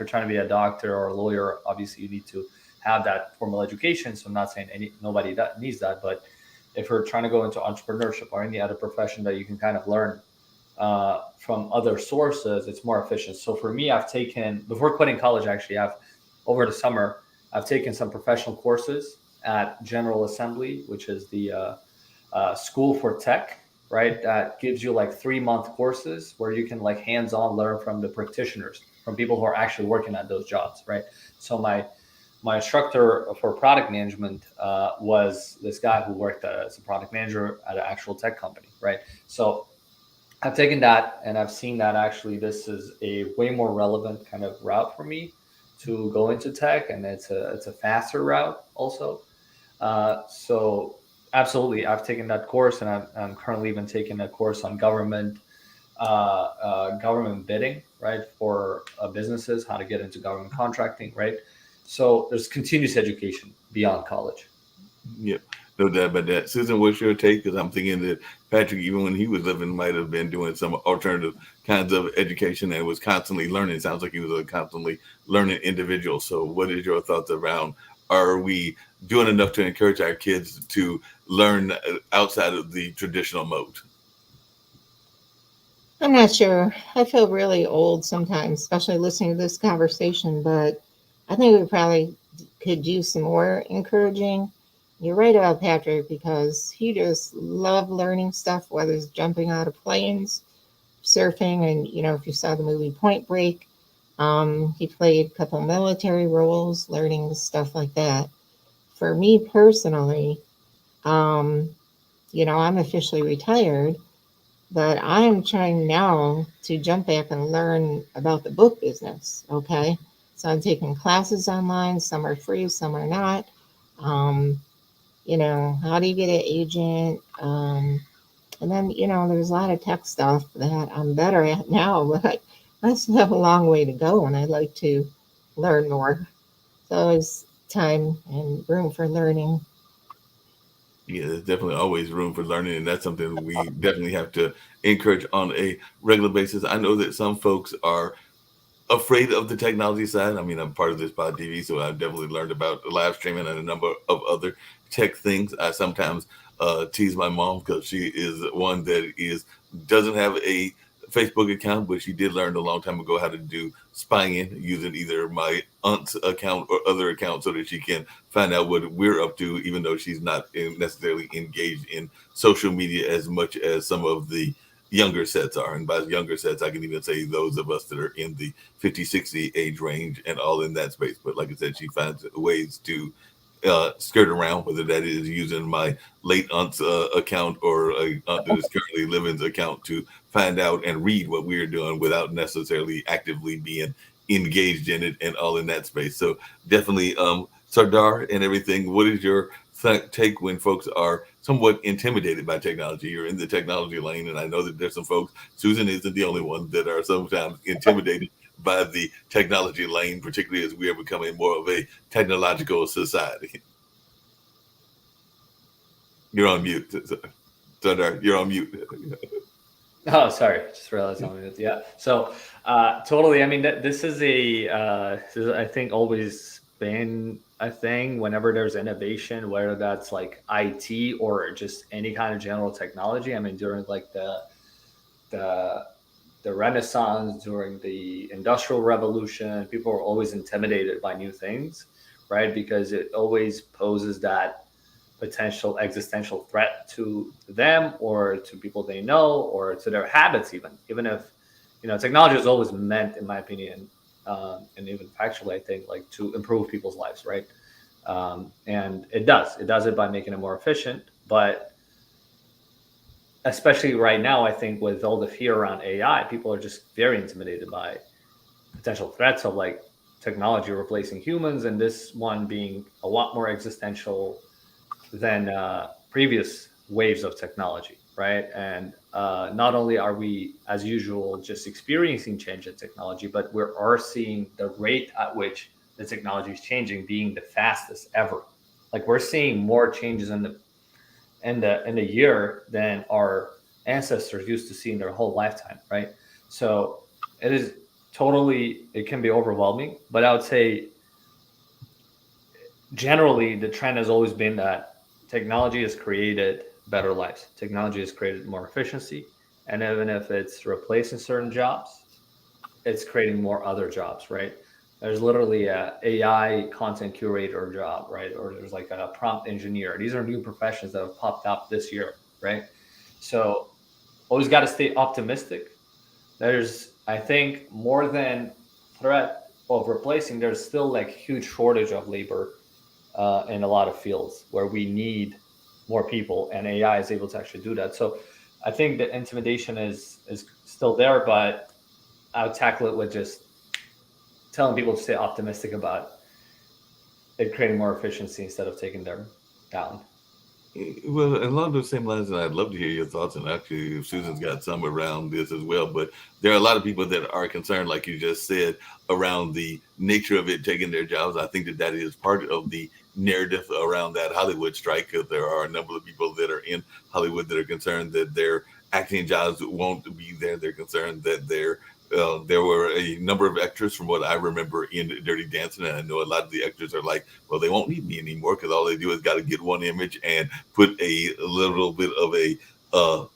trying to be a doctor or a lawyer, obviously you need to have that formal education. So I'm not saying nobody that needs that, but if you're trying to go into entrepreneurship or any other profession that you can kind of learn from other sources, it's more efficient. So for me, I've taken before quitting college. Actually, I've over the summer I've taken some professional courses at General Assembly, which is the school for tech, right? That gives you like 3 month courses where you can like hands-on learn from the practitioners, from people who are actually working at those jobs, right? So my instructor for product management was this guy who worked as a product manager at an actual tech company, right? So I've taken that and I've seen that actually this is a way more relevant kind of route for me to go into tech, and it's a faster route also. So absolutely, I've taken that course, and I'm currently even taking a course on government bidding, right, for businesses, how to get into government contracting, right. So there's continuous education beyond college. Yep, no doubt about that. Susan, what's your take? Because I'm thinking that Patrick, even when he was living, might have been doing some alternative kinds of education and was constantly learning. It sounds like he was a constantly learning individual. So, what is your thoughts around? Are we doing enough to encourage our kids to learn outside of the traditional mode? I'm not sure. I feel really old sometimes, especially listening to this conversation, but I think we probably could use some more encouraging. You're right about Patrick because he just loved learning stuff, whether it's jumping out of planes, surfing, and if you saw the movie Point Break, he played a couple military roles, learning stuff like that. For me personally, um, I'm officially retired, but I'm trying now to jump back and learn about the book business. Okay. So I'm taking classes online. Some are free, some are not. Um, how do you get an agent? And then, there's a lot of tech stuff that I'm better at now, but I still have a long way to go and I'd like to learn more. So it's time and room for learning. Yeah, there's definitely always room for learning, and that's something we definitely have to encourage on a regular basis. I know that some folks are afraid of the technology side. I mean, I'm part of this pod TV, so I've definitely learned about live streaming and a number of other tech things. I sometimes tease my mom because she is one that is doesn't have a Facebook account, but she did learn a long time ago how to do spying using either my aunt's account or other accounts so that she can find out what we're up to, even though she's not necessarily engaged in social media as much as some of the younger sets are. And by younger sets, I can even say those of us that are in the 50, 60 age range and all in that space. But like I said, she finds ways to skirt around, whether that is using my late aunt's account or a aunt that is currently living's account to find out and read what we're doing without necessarily actively being engaged in it and all in that space. So definitely, Sardar and everything. What is your take when folks are somewhat intimidated by technology? You're in the technology lane, and I know that there's some folks. Susan isn't the only one that are sometimes intimidated by the technology lane, particularly as we are becoming more of a technological society. You're on mute, Sardar. You're on mute. Oh, sorry, just realized how many. Yeah, so totally. I mean, this is this is, I think, always been a thing. Whenever there's innovation, whether that's like IT or just any kind of general technology. I mean, during like the the Renaissance, during the Industrial Revolution, people are always intimidated by new things, right? Because it always poses that potential existential threat to them or to people they know or to their habits, even if technology is always meant, in my opinion, and even factually, I think, like, to improve people's lives, right? And it does it by making it more efficient. But especially right now, I think with all the fear around AI, people are just very intimidated by potential threats of, like, technology replacing humans, and this one being a lot more existential than previous waves of technology, right? And not only are we, as usual, just experiencing change in technology, but we are seeing the rate at which the technology is changing being the fastest ever. Like, we're seeing more changes in the year than our ancestors used to see in their whole lifetime, right? So it is it can be overwhelming, but I would say generally the trend has always been that technology has created better lives. Technology has created more efficiency, and even if it's replacing certain jobs, it's creating more other jobs, right? There's literally a AI content curator job, right? Or there's like a prompt engineer. These are new professions that have popped up this year, right? So always got to stay optimistic. There's, I think, more than threat of replacing, there's still like huge shortage of labor in a lot of fields where we need more people, and AI is able to actually do that. So I think the intimidation is still there, but I would tackle it with just telling people to stay optimistic about it creating more efficiency instead of taking them down. Well, along those same lines, and I'd love to hear your thoughts. And actually, Susan's got some around this as well. But there are a lot of people that are concerned, like you just said, around the nature of it taking their jobs. I think that that is part of the narrative around that Hollywood strike. Because there are a number of people that are in Hollywood that are concerned that their acting jobs won't be there. They're concerned that there were a number of actors from what I remember in Dirty Dancing, and I know a lot of the actors are like, well, they won't need me anymore because all they do is got to get one image and put a little bit of a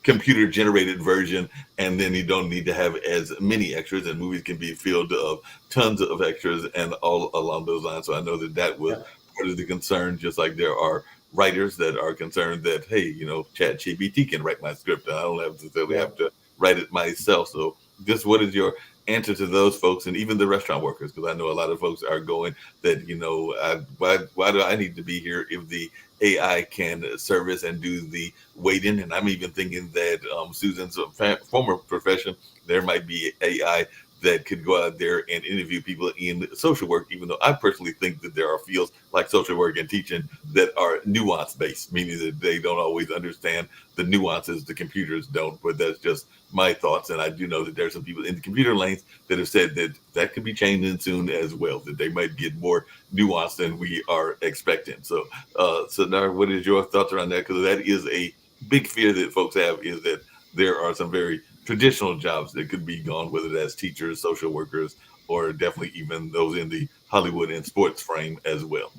computer generated version, and then you don't need to have as many extras, and movies can be filled of tons of extras and all along those lines. So I know that that was Yeah. part of the concern, just like there are writers that are concerned that, hey, chat gpt can write my script and I don't necessarily Yeah. have to write it myself. So just what is your answer to those folks, and even the restaurant workers? Because I know a lot of folks are going that, why do I need to be here if the AI can service and do the waiting? And I'm even thinking that Susan's former profession, there might be AI that could go out there and interview people in social work, even though I personally think that there are fields like social work and teaching that are nuance based, meaning that they don't always understand the nuances the computers don't. But that's just my thoughts. And I do know that there's some people in the computer lanes that have said that that could be changing soon as well, that they might get more nuance than we are expecting. So now, what is your thoughts around that? Because that is a big fear that folks have, is that there are some very traditional jobs that could be gone, whether that's teachers, social workers, or definitely even those in the Hollywood and sports frame as well.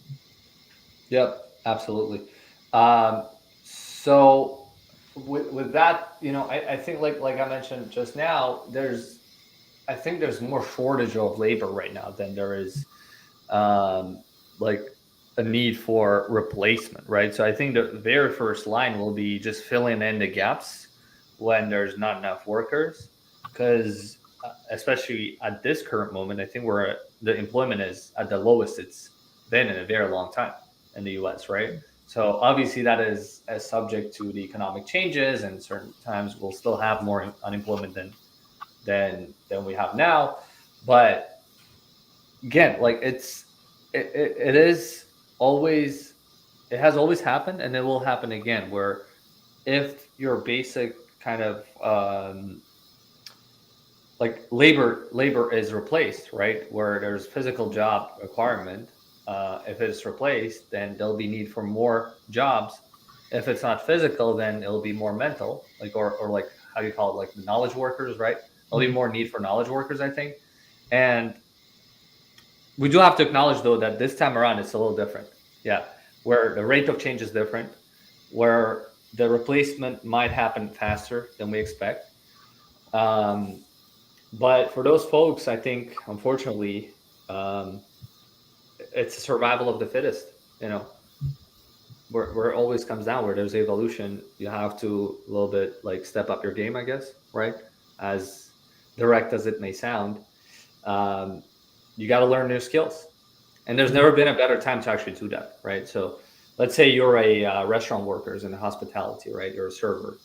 Yep, absolutely. Um, so with that, I think, like I mentioned just now, I think there's more shortage of labor right now than there is like a need for replacement, right? So I think the very first line will be just filling in the gaps when there's not enough workers, because especially at this current moment, I think the employment is at the lowest it's been in a very long time in the U.S., right? So obviously that is as subject to the economic changes, and certain times we'll still have more unemployment than we have now. But again, like, it is always it has always happened, and it will happen again, where if your basic kind of like labor is replaced, right, where there's physical job requirement, if it's replaced, then there'll be need for more jobs. If it's not physical, then it'll be more mental, like, or like, how do you call it, like knowledge workers, right? There'll be more need for knowledge workers, I think. And we do have to acknowledge, though, that this time around it's a little different. Yeah, where the rate of change is different, where the replacement might happen faster than we expect, Um, but for those folks, I think unfortunately, um, it's a survival of the fittest. You know, where it always comes down, where there's evolution, you have to a little bit like step up your game, I guess, right? As direct as it may sound, um, you got to learn new skills, and there's never been a better time to actually do that, right? So let's say you're a restaurant workers in hospitality, right? You're a server,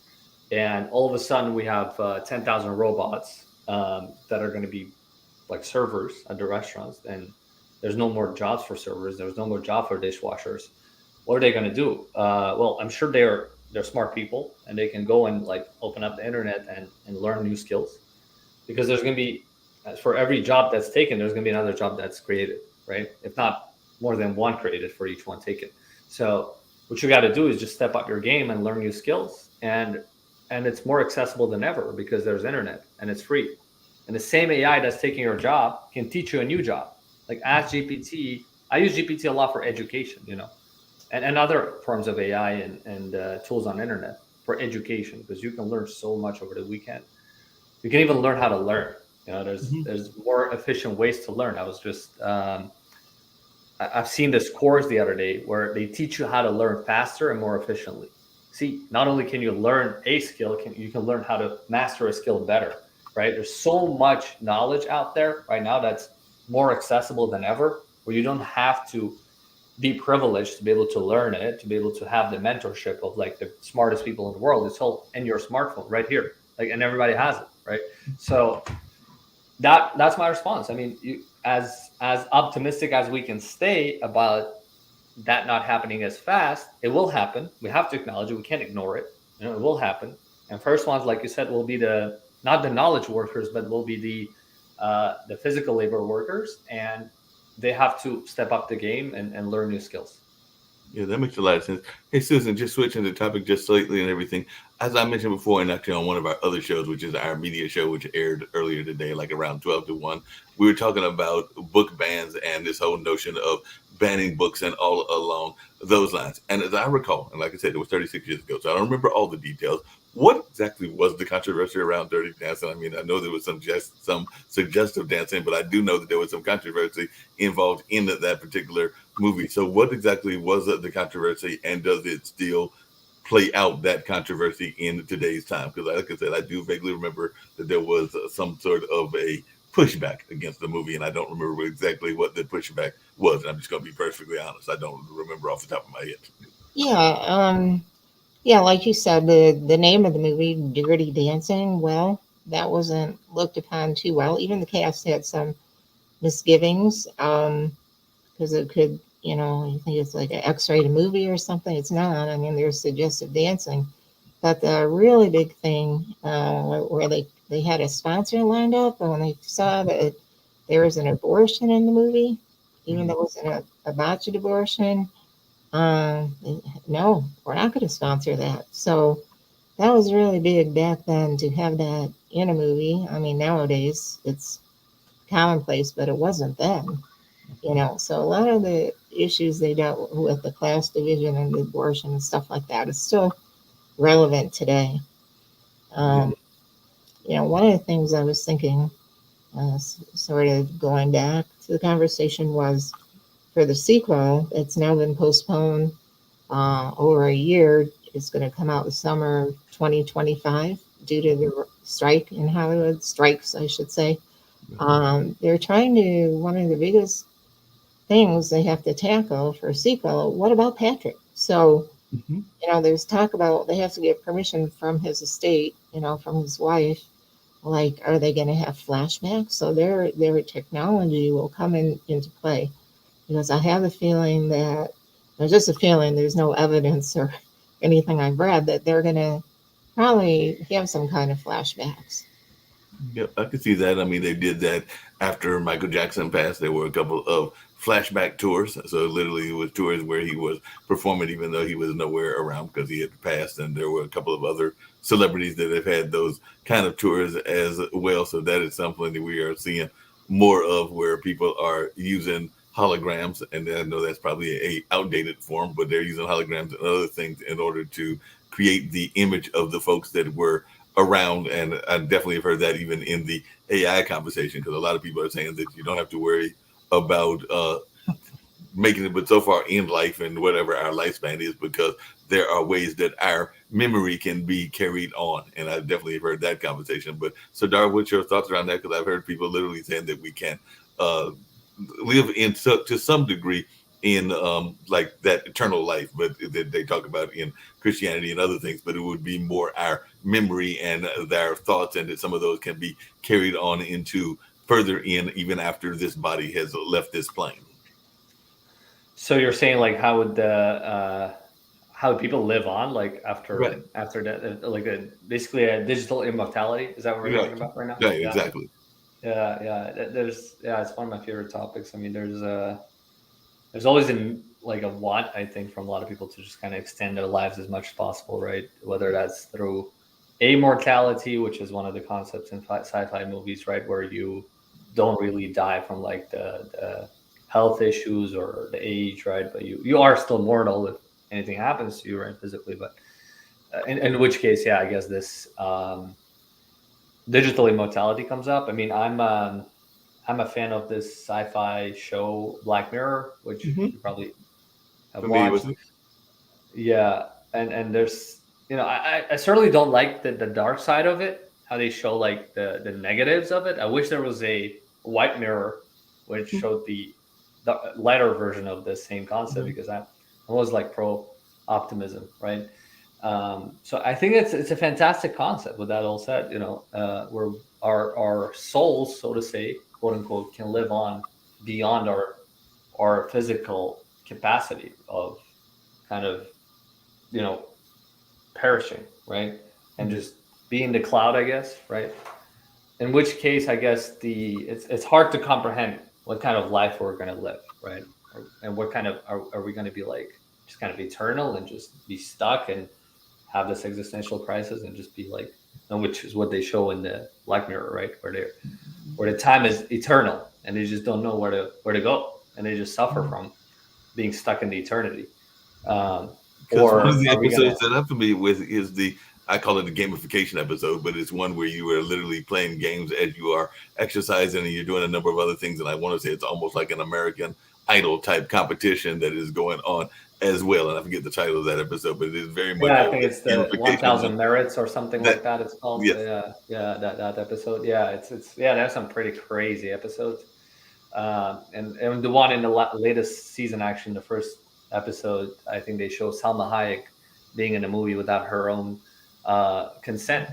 and all of a sudden we have 10,000 robots that are going to be like servers at the restaurants, and there's no more jobs for servers, there's no more job for dishwashers. What are they going to do? Well, I'm sure they're smart people, and they can go and like open up the internet and learn new skills, because there's going to be, for every job that's taken, there's going to be another job that's created, right? If not more than one created for each one taken. So what you got to do is just step up your game and learn new skills, and it's more accessible than ever because there's internet and it's free. And the same AI that's taking your job can teach you a new job. Like ask GPT. I use GPT a lot for education, you know, and other forms of AI and tools on the internet for education, because you can learn so much over the weekend. You can even learn how to learn. You know, Mhm. there's more efficient ways to learn. I was just I've seen this course the other day where they teach you how to learn faster and more efficiently. See, not only can you learn a skill, you can learn how to master a skill better, right? There's so much knowledge out there right now that's more accessible than ever, where you don't have to be privileged to be able to learn it, to be able to have the mentorship of like the smartest people in the world. It's all in your smartphone right here, like, and everybody has it, right? So that's my response. I mean, as optimistic as we can stay about that not happening as fast, it will happen. We have to acknowledge it. We can't ignore it. You know, it will happen. And first ones, like you said, will be the not the knowledge workers, but will be the physical labor workers, and they have to step up the game and learn new skills. Yeah, that makes a lot of sense. Hey, Susan, just switching the topic just slightly and everything. As I mentioned before, and actually on one of our other shows, which is our media show, which aired earlier today, like around 12 to 1, we were talking about book bans and this whole notion of banning books and all along those lines. And as I recall, and like I said, it was 36 years ago, so I don't remember all the details. What exactly was the controversy around Dirty Dancing? I mean, I know there was some suggestive dancing, but I do know that there was some controversy involved in that particular movie. So, what exactly was the controversy, and does it still play out that controversy in today's time? Because, like I said, I do vaguely remember that there was some sort of a pushback against the movie, and I don't remember exactly what the pushback was. And I'm just going to be perfectly honest; I don't remember off the top of my head. Yeah, yeah, like you said, the name of the movie, Dirty Dancing, well, that wasn't looked upon too well. Even the cast had some misgivings, because it could, you think it's like an X-rated movie or something. It's not. I mean, there's suggestive dancing, but the really big thing, where they had a sponsor lined up, and when they saw that there was an abortion in the movie, even though Mhm. it was a botched abortion, um, no, we're not going to sponsor that. So that was really big back then to have that in a movie. I mean, nowadays it's commonplace, but it wasn't then. So a lot of the issues they dealt with, the class division and the abortion and stuff like that, is still relevant today. Yeah. Um, one of the things I was thinking, sort of going back to the conversation, was for the sequel. It's now been postponed over a year. It's going to come out the summer of 2025 due to the strike in Hollywood, strikes, I should say. They're trying to, one of the biggest things they have to tackle for a sequel, what about Patrick? So, Mhm. there's talk about they have to get permission from his estate, from his wife. Like, are they going to have flashbacks? So their technology will come into play, because I have a feeling that, there's just a feeling, there's no evidence or anything I've read, that they're going to probably have some kind of flashbacks. Yeah, I could see that. I mean, they did that after Michael Jackson passed. There were a couple of flashback tours. So literally, it was tours where he was performing, even though he was nowhere around because he had passed. And there were a couple of other celebrities that have had those kind of tours as well. So that is something that we are seeing more of, where people are using holograms. And I know that's probably a outdated form, but they're using holograms and other things in order to create the image of the folks that were around, and I definitely have heard that even in the AI conversation, because a lot of people are saying that you don't have to worry about making it, but so far in life and whatever our lifespan is, because there are ways that our memory can be carried on. And I definitely have heard that conversation. But so, Dar, what's your thoughts around that? Because I've heard people literally saying that we can uh, live in to some degree in like that eternal life, but that they talk about in Christianity and other things. But it would be more our memory and our thoughts, and that some of those can be carried on into further in, even after this body has left this plane. So you're saying like how would people live on like Right. after that, like basically a digital immortality? Is that what we're Right. talking about right now? Right. Yeah, Exactly. yeah. There's it's one of my favorite topics. I mean, there's always like a want, I think, from a lot of people to just kind of extend their lives as much as possible, right? Whether that's through immortality, which is one of the concepts in sci-fi movies, right, where you don't really die from like the health issues or the age, right? But you are still mortal if anything happens to you, right, physically. But in which case, yeah, I guess this digital immortality comes up. I mean, I'm a fan of this sci-fi show Black Mirror, which Hmm. you probably have Familiar watched. with it? Yeah, and there's I certainly don't like the dark side of it, how they show like the negatives of it. I wish there was a white mirror which showed the lighter version of the same concept, because I'm always like pro optimism, right? So I think it's a fantastic concept. With that all said, where our souls, so to say, quote unquote, can live on beyond our physical capacity of kind of you know perishing, right, and just be in the cloud, I guess, right. In which case, I guess it's hard to comprehend what kind of life we're going to live, right, and what kind of are we going to be like, just kind of eternal and just be stuck and have this existential crisis and just be like, and which is what they show in the Black Mirror, right, where the time is eternal and they just don't know where to go, and they just suffer from being stuck in the eternity. Because one of Or the are we gonna? episodes that I'm familiar with is I call it the gamification episode, but it's one where you are literally playing games as you are exercising and you're doing a number of other things. And I want to say it's almost like an American Idol type competition that is going on as well. And I forget the title of that episode, but it is very much Yeah, I a think it's the gamification one. 1,000 merits or something That like that. It's called. yes, Yeah, that episode. Yeah, it's yeah. There's some pretty crazy episodes. And the one in the latest season, actually, the first episode, I think they show Salma Hayek being in a movie without her own consent.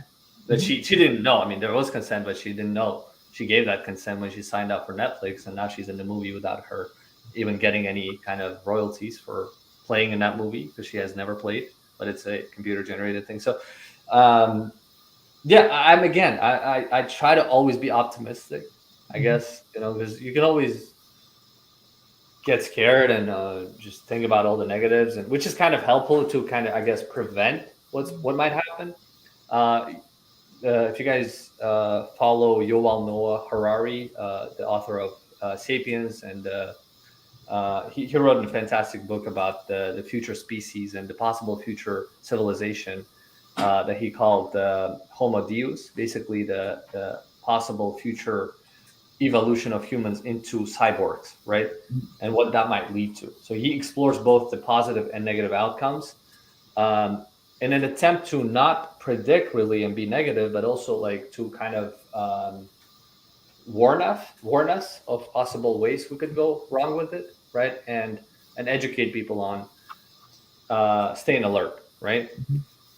That she didn't know. I mean, there was consent, but she didn't know. She gave that consent when she signed up for Netflix, and now she's in the movie without her even getting any kind of royalties for playing in that movie, because she has never played, but it's a computer generated thing. So, um, yeah, I'm again. I try to always be optimistic. I guess because you can always get scared and just think about all the negatives, and which is kind of helpful to kind of, I guess, prevent what might happen. Uh, if you guys follow Yuval Noah Harari, the author of *Sapiens*, and he wrote a fantastic book about the future species and the possible future civilization that he called Homo Deus, basically the possible future evolution of humans into cyborgs, right? And what that might lead to. So he explores both the positive and negative outcomes in an attempt to not predict really and be negative, but also like to kind of warn us of possible ways we could go wrong with it, right? And educate people on staying alert, right?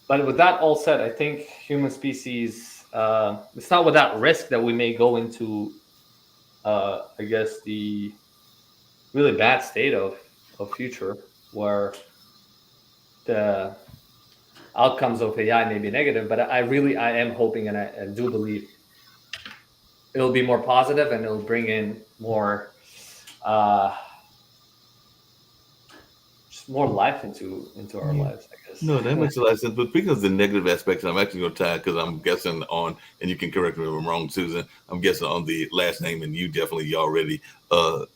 But with that all said, I think human species, it's not without risk that we may go into, I guess, the really bad state of future where the outcomes of AI may be negative. But I am hoping, and I do believe it'll be more positive, and it'll bring in more, uh, just more life into our yeah. lives, I guess. No, that makes a lot of sense. But speaking of the negative aspects, I'm actually going to tie because I'm guessing on, and you can correct me if I'm wrong, Susan. I'm guessing on the last name, and you definitely already,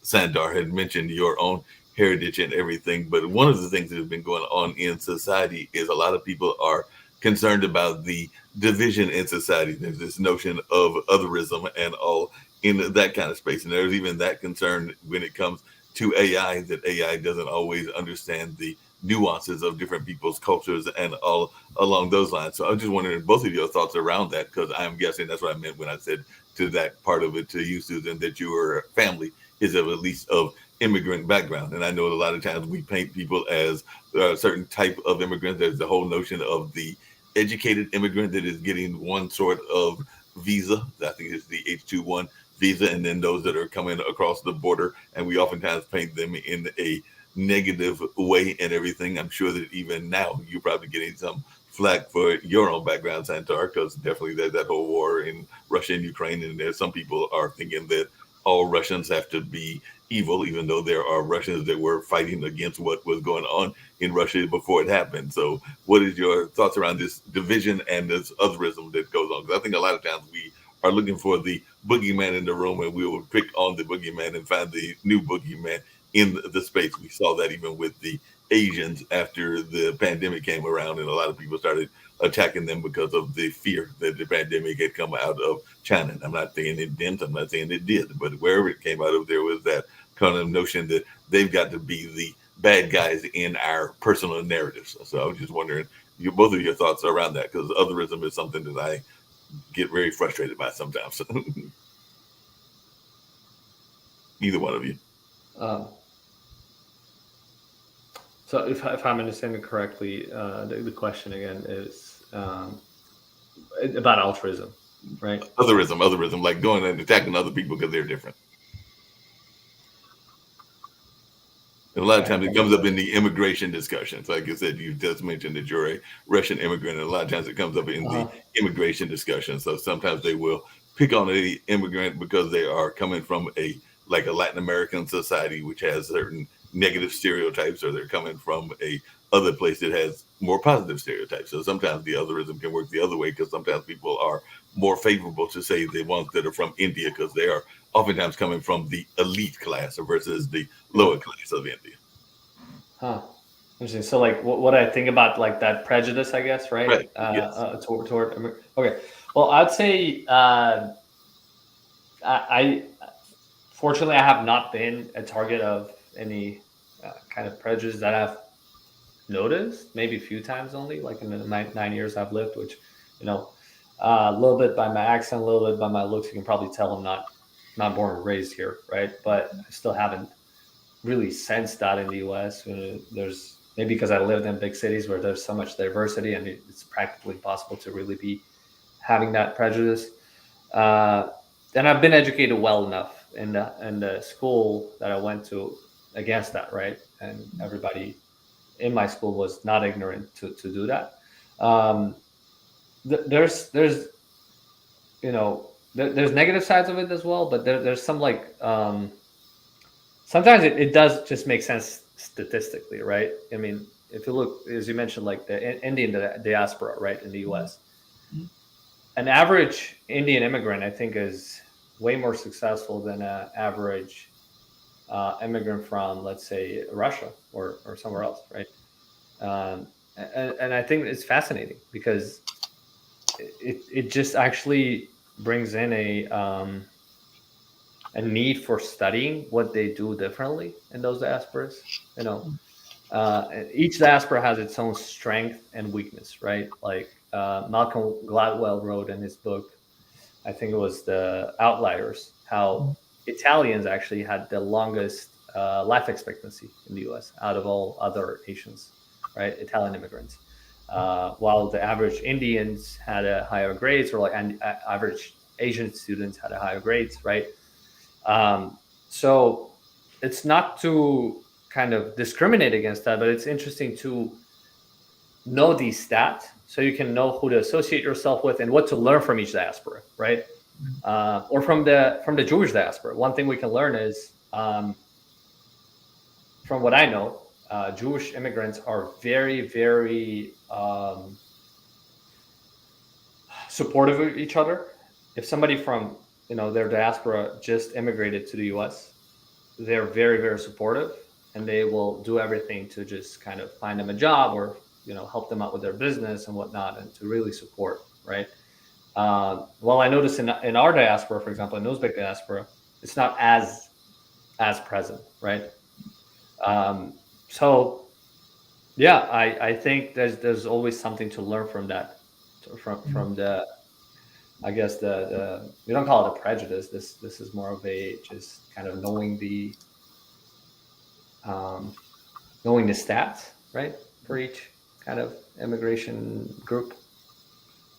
Sandar had mentioned your own heritage and everything. But one of the things that has been going on in society is a lot of people are concerned about the division in society. There's this notion of otherism and all in that kind of space. And there's even that concern when it comes to AI, that AI doesn't always understand the nuances of different people's cultures and all along those lines. So I was just wondering both of your thoughts around that, because I'm guessing that's what I meant when I said to that part of it to you, Susan, that your family is of at least of immigrant background. And I know a lot of times we paint people as a certain type of immigrant. There's the whole notion of the educated immigrant that is getting one sort of visa. I think it's the H-2-1 visa, and then those that are coming across the border. And we oftentimes paint them in a negative way and everything. I'm sure that even now you're probably getting some flack for your own background, Santar, because definitely there's that whole war in Russia and Ukraine, and there's some people are thinking that all Russians have to be evil, even though there are Russians that were fighting against what was going on in Russia before it happened. So, what is your thoughts around this division and this otherism that goes on? Because I think a lot of times we are looking for the boogeyman in the room, and we will pick on the boogeyman and find the new boogeyman in the space. We saw that even with the Asians after the pandemic came around, and a lot of people started attacking them because of the fear that the pandemic had come out of China. And I'm not saying it didn't, I'm not saying it did, but wherever it came out of, there was that kind of notion that they've got to be the bad guys in our personal narratives. So I was just wondering both of your thoughts around that, because otherism is something that I get very frustrated by sometimes. Either one of you. Um, so if I'm understanding correctly, the question again is about altruism, right? Otherism, like going and attacking other people because they're different. And a lot of times it comes up in the immigration discussions. Like you said, you just mentioned that you're a Russian immigrant, and a lot of times it comes up in the Uh-huh. immigration discussion. So sometimes they will pick on a immigrant because they are coming from a Latin American society, which has certain negative stereotypes, or they're coming from a other place that has more positive stereotypes. So sometimes the otherism can work the other way, because sometimes people are more favorable to say the ones that are from India, because they are oftentimes coming from the elite class versus the Yeah. lower class of India. Huh. Interesting. So, like, what I think about like that prejudice, I guess, right? Right. Yes. Okay. Well, I'd say I fortunately I have not been a target of any kind of prejudice that I've noticed. Maybe a few times only, like in the 9 years I've lived, which you know, a little bit by my accent, a little bit by my looks, you can probably tell I'm not born and raised here, right? But I still haven't really sensed that in the US. There's maybe because I lived in big cities where there's so much diversity and it's practically impossible to really be having that prejudice. Uh, and I've been educated well enough in the school that I went to against that, right? And everybody in my school was not ignorant to do that. Um, there's there's negative sides of it as well, but there's some like sometimes it does just make sense statistically, right? I mean, if you look, as you mentioned, like the Indian diaspora, right, in the US, an average Indian immigrant, I think, is way more successful than an average immigrant from, let's say, Russia or somewhere else, right? And I think it's fascinating because it just actually brings in a need for studying what they do differently in those diasporas. You know, each diaspora has its own strength and weakness, right? Like Malcolm Gladwell wrote in his book, I think it was The Outliers, how Italians actually had the longest life expectancy in the US out of all other nations, right? Italian immigrants. While the average Indians had a higher grades, or like average Asian students had a higher grades, right? So it's not to kind of discriminate against that, but it's interesting to know these stats so you can know who to associate yourself with and what to learn from each diaspora, right? Or from the Jewish diaspora. One thing we can learn is, from what I know, Jewish immigrants are very, very supportive of each other. If somebody from their diaspora just immigrated to the U.S., they're very, very supportive, and they will do everything to just kind of find them a job or help them out with their business and whatnot, and to really support, right? Well, I noticed in our diaspora, for example, in Uzbek diaspora, it's not as present, right? Um, so yeah, I think there's always something to learn from that, from the, I guess, the we don't call it a prejudice. This is more of a just kind of um, knowing the stats, right, for each kind of immigration group.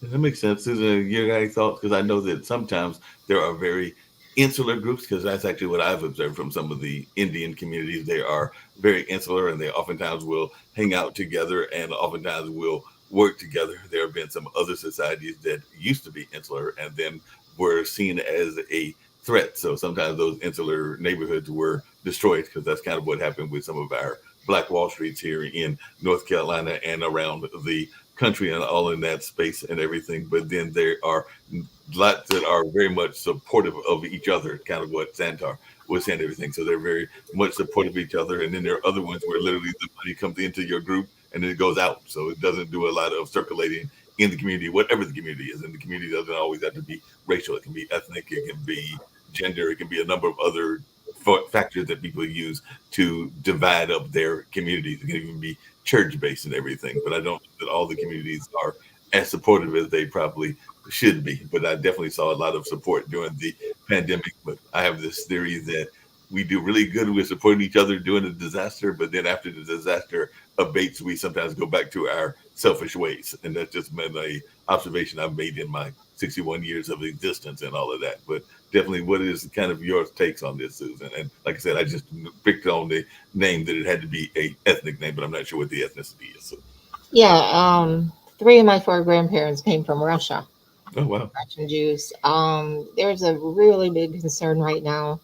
That makes sense. Susan, your guys' thoughts? Because I know that sometimes there are very insular groups, because that's actually what I've observed from some of the Indian communities. They are very insular and they oftentimes will hang out together and oftentimes will work together. There have been some other societies that used to be insular and then were seen as a threat. So sometimes those insular neighborhoods were destroyed, because that's kind of what happened with some of our Black Wall Streets here in North Carolina and around the country and all in that space and everything. But then there are lots that are very much supportive of each other, kind of what Santar was saying, everything. So they're very much supportive of each other. And then there are other ones where literally the money comes into your group and then it goes out. So it doesn't do a lot of circulating in the community, whatever the community is. And the community doesn't always have to be racial. It can be ethnic, it can be gender, it can be a number of other factors that people use to divide up their communities. It can even be church based and everything. But I don't think that all the communities are as supportive as they probably should be. But I definitely saw a lot of support during the pandemic. But I have this theory that we do really good with supporting each other during a disaster, but then after the disaster abates, we sometimes go back to our selfish ways. And that's just been a observation I've made in my 61 years of existence and all of that. But definitely, what is kind of your takes on this, Susan? And like I said, I just picked on the name that it had to be a ethnic name, but I'm not sure what the ethnicity is. So, Yeah, three of my four grandparents came from Russia, oh wow. Russian Jews. There's a really big concern right now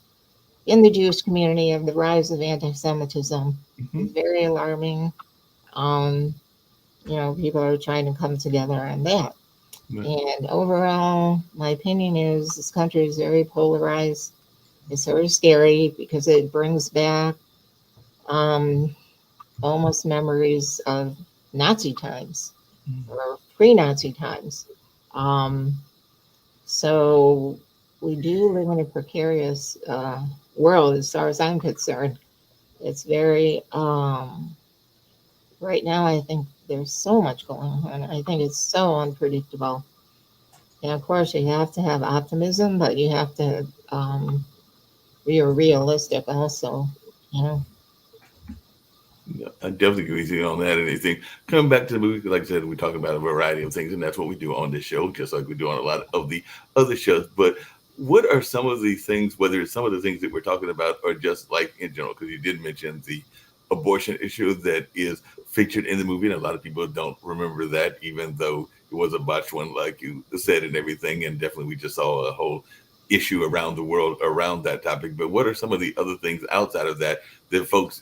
in the Jewish community of the rise of anti-Semitism. Mm-hmm. It's very alarming. Um, people are trying to come together on that. Right. And overall, my opinion is this country is very polarized. It's sort of scary because it brings back um, almost memories of Nazi times or pre-Nazi times. Um, so we do live in a precarious world as far as I'm concerned. It's very right now. I think there's so much going on. I think it's so unpredictable. And of course, you have to have optimism, but you have to be realistic also. You know. Yeah, I definitely agree with you on that. And anything coming back to the movie, like I said, we're talking about a variety of things, and that's what we do on this show, just like we do on a lot of the other shows. But what are some of the things, whether it's some of the things that we're talking about, or just like in general? Because you did mention the abortion issue that is featured in the movie, and a lot of people don't remember that, even though it was a botched one, like you said, and everything. And definitely, we just saw a whole issue around the world around that topic. But what are some of the other things outside of that that folks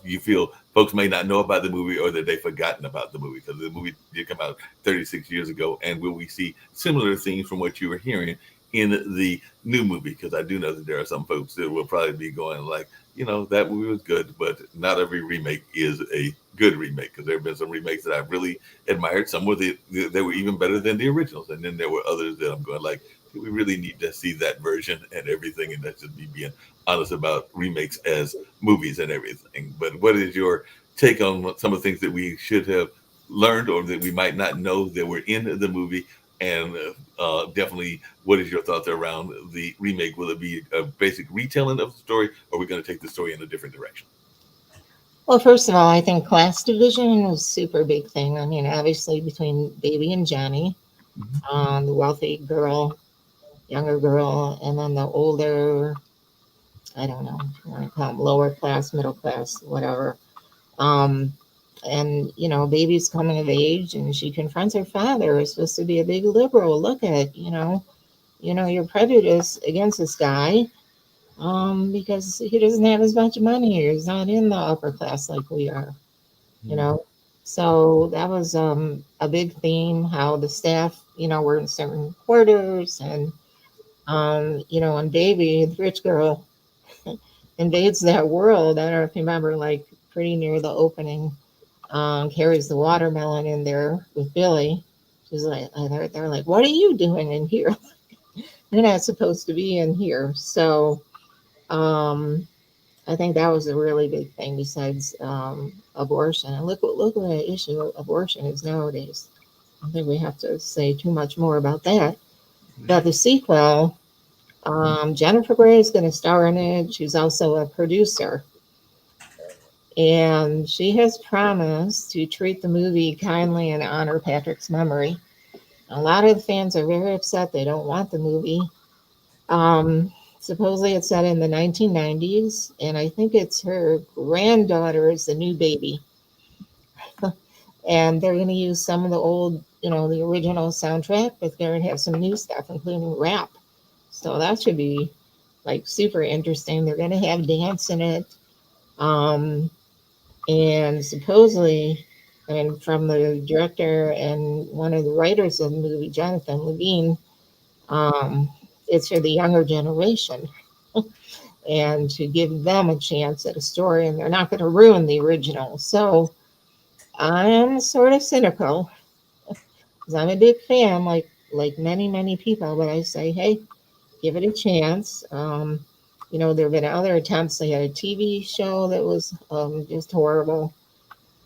you feel folks may not know about the movie, or that they've forgotten about the movie, because the movie did come out 36 years ago? And will we see similar themes from what you were hearing in the new movie? Because I do know that there are some folks that will probably be going like, that movie was good, but not every remake is a good remake, because there have been some remakes that I've really admired. Some were they were even better than the originals, and then there were others that I'm going like, do we really need to see that version and everything? And that's just me being honest about remakes as movies and everything. But what is your take on some of the things that we should have learned, or that we might not know that were in the movie? And definitely, what is your thoughts around the remake? Will it be a basic retelling of the story, or are we going to take the story in a different direction? Well, first of all, I think class division was a super big thing. I mean, obviously between Baby and Johnny, Mm-hmm. the wealthy girl, younger girl, and then the older, I don't know, if you want to call them lower class, middle class, whatever. Um, and Baby's coming of age, and she confronts her father, who's supposed to be a big liberal. Look at, your prejudice against this guy, because he doesn't have as much money. He's not in the upper class like we are, you know. So that was a big theme. How the staff, were in certain quarters, and and Baby, the rich girl, invades that world. I don't know if you remember, like pretty near the opening. carries the watermelon in there with Billy. She's like, they're like, what are you doing in here? You're not supposed to be in here. So um, I think that was a really big thing besides abortion. And look what an issue abortion is nowadays. I don't think we have to say too much more about that. But the sequel, Jennifer Grey is going to star in it. She's also a producer. And she has promised to treat the movie kindly and honor Patrick's memory. A lot of the fans are very upset. They don't want the movie. Supposedly it's set in the 1990s, and I think it's her granddaughter is the new baby. And they're going to use some of the old, the original soundtrack, but they're going to have some new stuff, including rap. So that should be like super interesting. They're going to have dance in it. Um, and supposedly, and from the director and one of the writers of the movie, Jonathan Levine, um, it's for the younger generation and to give them a chance at a story, and they're not going to ruin the original. So I'm sort of cynical because I'm a big fan, like many people. But I say, hey, give it a chance. There have been other attempts. They had a TV show that was just horrible,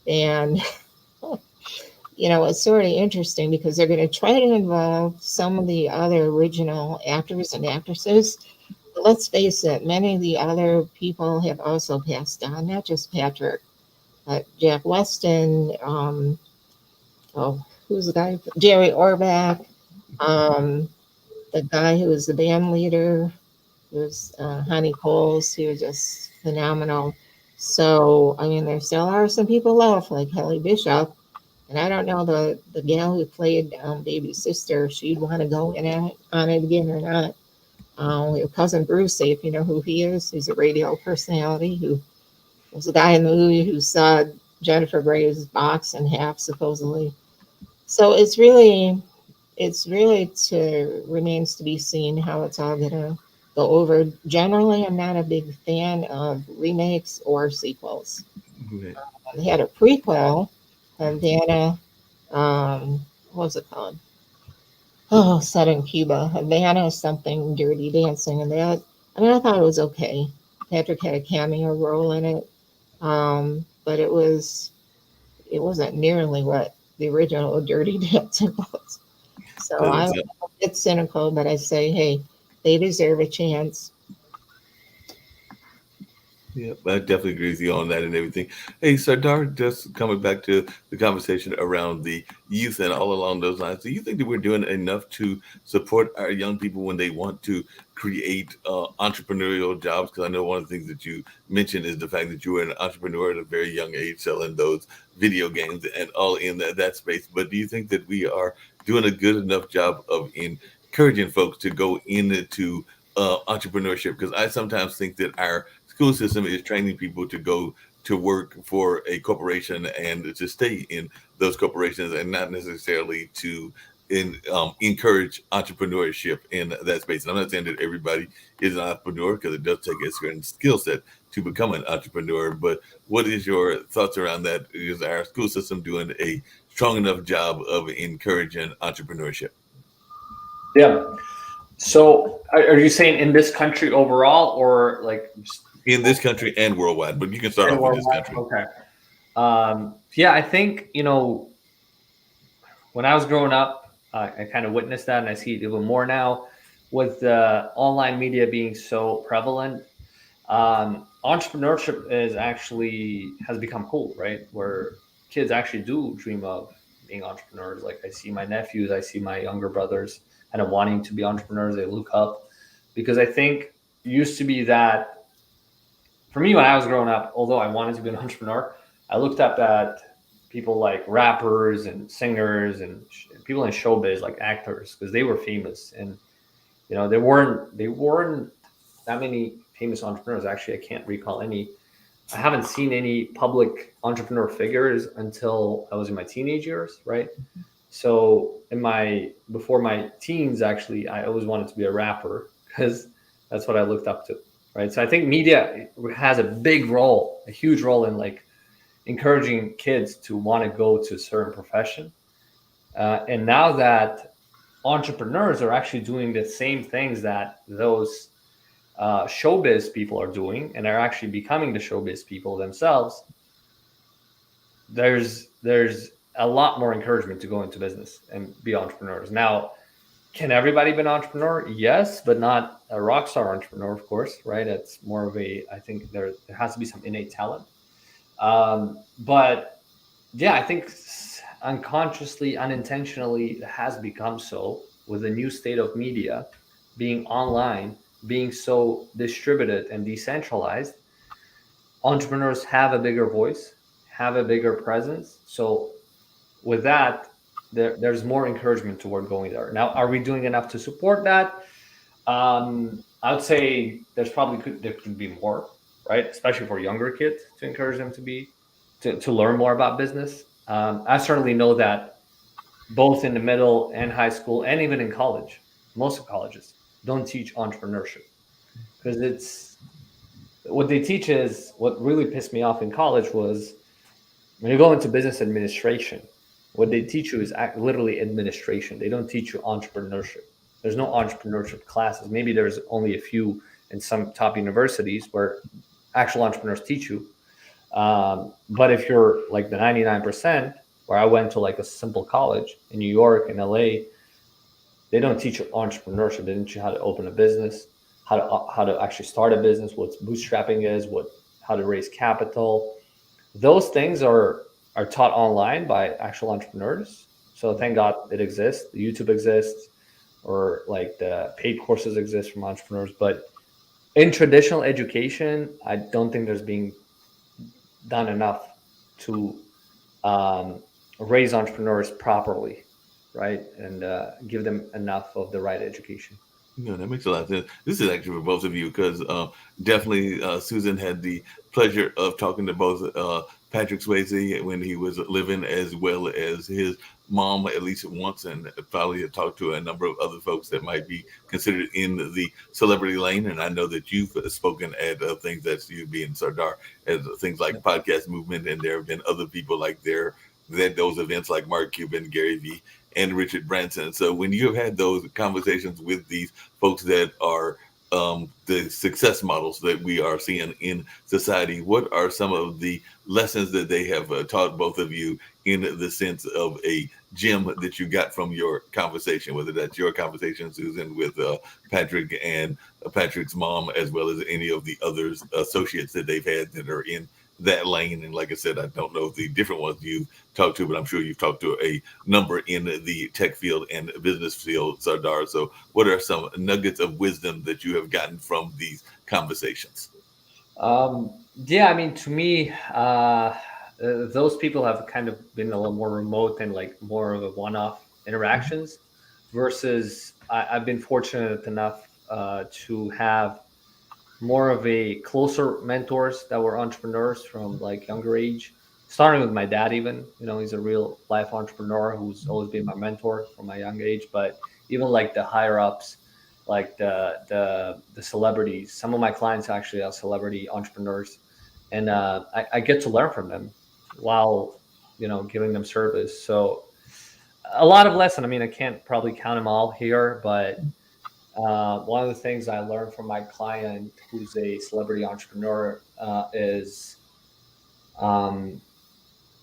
and it's sort of interesting because they're going to try to involve some of the other original actors and actresses. But let's face it, many of the other people have also passed on, not just Patrick, but Jack Weston. Who's the guy? Jerry Orbach. Um, the guy who was the band leader was Honey Coles. He was just phenomenal. So, I mean, there still are some people left, like Kelly Bishop. And I don't know the gal who played Baby's sister, she'd want to go in on it again or not. Your cousin Bruce, if you know who he is, he's a radio personality who was the guy in the movie who sawed Jennifer Grey's box in half, supposedly. So it's really to remains to be seen how it's all gonna go over. Generally, I'm not a big fan of remakes or sequels. Right. They had a prequel, Havana, what was it called? Oh, set in Cuba. Havana something dirty dancing, and that. I mean, I thought it was okay. Patrick had a cameo role in it, but it wasn't nearly what the original Dirty Dancing was. So That I'm is a bit cynical, but I say, hey, they deserve a chance. Yeah, I definitely agree with you on that and everything. Hey, Sardar, just coming back to the conversation around the youth and all along those lines, do you think that we're doing enough to support our young people when they want to create entrepreneurial jobs? Because I know one of the things that you mentioned is the fact that you were an entrepreneur at a very young age, selling those video games and all in that space. But do you think that we are doing a good enough job of encouraging folks to go into entrepreneurship? Because I sometimes think that our school system is training people to go to work for a corporation and to stay in those corporations and not necessarily to encourage entrepreneurship in that space. And I'm not saying that everybody is an entrepreneur because it does take a certain skill set to become an entrepreneur. But what is your thoughts around that? Is our school system doing a strong enough job of encouraging entrepreneurship Yeah. So, are you saying in this country overall, or like just in this country and worldwide? But you can start in off with this worldwide? country. Okay. Yeah, I think when I was growing up, I kind of witnessed that, and I see it even more now with the online media being so prevalent. Entrepreneurship has become cool, right? Where kids actually do dream of being entrepreneurs. Like I see my nephews, I see my younger brothers kind of wanting to be entrepreneurs. They look up because I think it used to be that for me when I was growing up, although I wanted to be an entrepreneur, I looked up at people like rappers and singers and people in showbiz, like actors, because they were famous, and there weren't that many famous entrepreneurs. Actually, I can't recall any. I haven't seen any public entrepreneur figures until I was in my teenage years, right? So before my teens, actually, I always wanted to be a rapper because that's what I looked up to, right? So I think media has a big role, a huge role in like encouraging kids to want to go to a certain profession. And now that entrepreneurs are actually doing the same things that those showbiz people are doing and are actually becoming the showbiz people themselves, there's a lot more encouragement to go into business and be entrepreneurs. Now, can everybody be an entrepreneur? Yes, but not a rock star entrepreneur, of course, right? It's more of a, I think there has to be some innate talent. But yeah, I think unconsciously, unintentionally, it has become so with the new state of media being online, being so distributed and decentralized. Entrepreneurs have a bigger voice, have a bigger presence. So with that, there's more encouragement toward going there. Now, are we doing enough to support that? I would say there could be more, right? Especially for younger kids to encourage them to learn more about business. I certainly know that both in the middle and high school, and even in college, most of colleges don't teach entrepreneurship because it's what they teach is what really pissed me off in college was when you go into business administration, what they teach you is literally administration. They don't teach you entrepreneurship. There's no entrepreneurship classes. Maybe there's only a few in some top universities where actual entrepreneurs teach you. But if you're like the 99%, where I went to like a simple college in New York and LA, they don't teach you entrepreneurship. They don't teach you how to open a business, how to actually start a business, what bootstrapping is, how to raise capital. Those things are taught online by actual entrepreneurs. So thank God it exists. The YouTube exists, or like the paid courses exist from entrepreneurs. But in traditional education, I don't think there's being done enough to um, raise entrepreneurs properly, right, and give them enough of the right education. No, that makes a lot of sense. This is actually for both of you because definitely Susan had the pleasure of talking to both Patrick Swayze when he was living, as well as his mom at least once, and probably had talked to a number of other folks that might be considered in the celebrity lane. And I know that you've spoken at things that's you being Sardar at things like Podcast Movement, and there have been other people like that those events like Mark Cuban, Gary Vee, and Richard Branson. So when you have had those conversations with these folks that are the success models that we are seeing in society, what are some of the lessons that they have taught both of you in the sense of a gem that you got from your conversation, whether that's your conversation, Susan, with Patrick and Patrick's mom, as well as any of the others associates that they've had that are in that lane? And like I said, I don't know the different ones you talked to, but I'm sure you've talked to a number in the tech field and business field, Sardar. So what are some nuggets of wisdom that you have gotten from these conversations? Yeah, I mean, to me, those people have kind of been a little more remote and like more of a one-off interactions, versus I've been fortunate enough to have more of a closer mentors that were entrepreneurs from like younger age, starting with my dad. Even, he's a real life entrepreneur who's always been my mentor from my young age. But even like the higher ups, like the celebrities, some of my clients actually are celebrity entrepreneurs, and I get to learn from them while giving them service. So a lot of lesson. I mean, I can't probably count them all here, but one of the things I learned from my client, who's a celebrity entrepreneur, is um,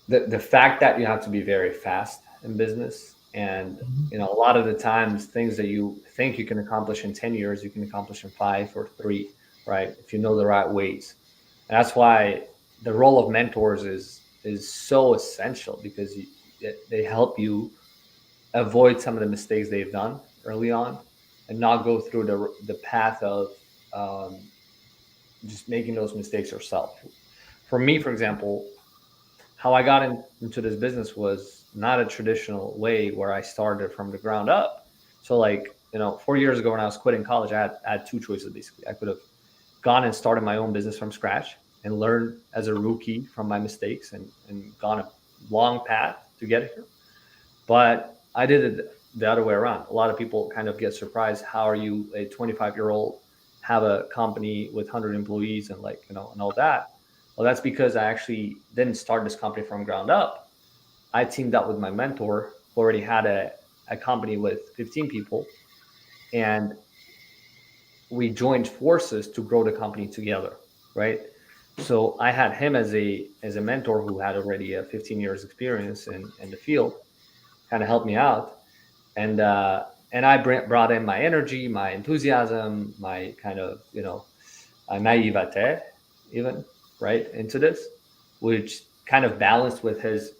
the fact that you have to be very fast in business. And a lot of the times, things that you think you can accomplish in 10 years, you can accomplish in 5 or 3, right? If you know the right ways. And that's why the role of mentors is so essential, because they help you avoid some of the mistakes they've done early on, and not go through the path of um, just making those mistakes yourself. For me, for example, how I got into this business was not a traditional way where I started from the ground up. So, like, 4 years ago when I was quitting college, I had two choices basically. I could have gone and started my own business from scratch and learned as a rookie from my mistakes, and gone a long path to get here. But I did it the other way around. A lot of people kind of get surprised. How are you, a 25-year-old, have a company with 100 employees and, like, and all that? Well, that's because I actually didn't start this company from ground up. I teamed up with my mentor who already had a company with 15 people, and we joined forces to grow the company together, right? So I had him as a mentor who had already a 15 years experience in the field, kind of helped me out, and I brought in my energy, my enthusiasm, my kind of naivete, even right into this, which kind of balanced with his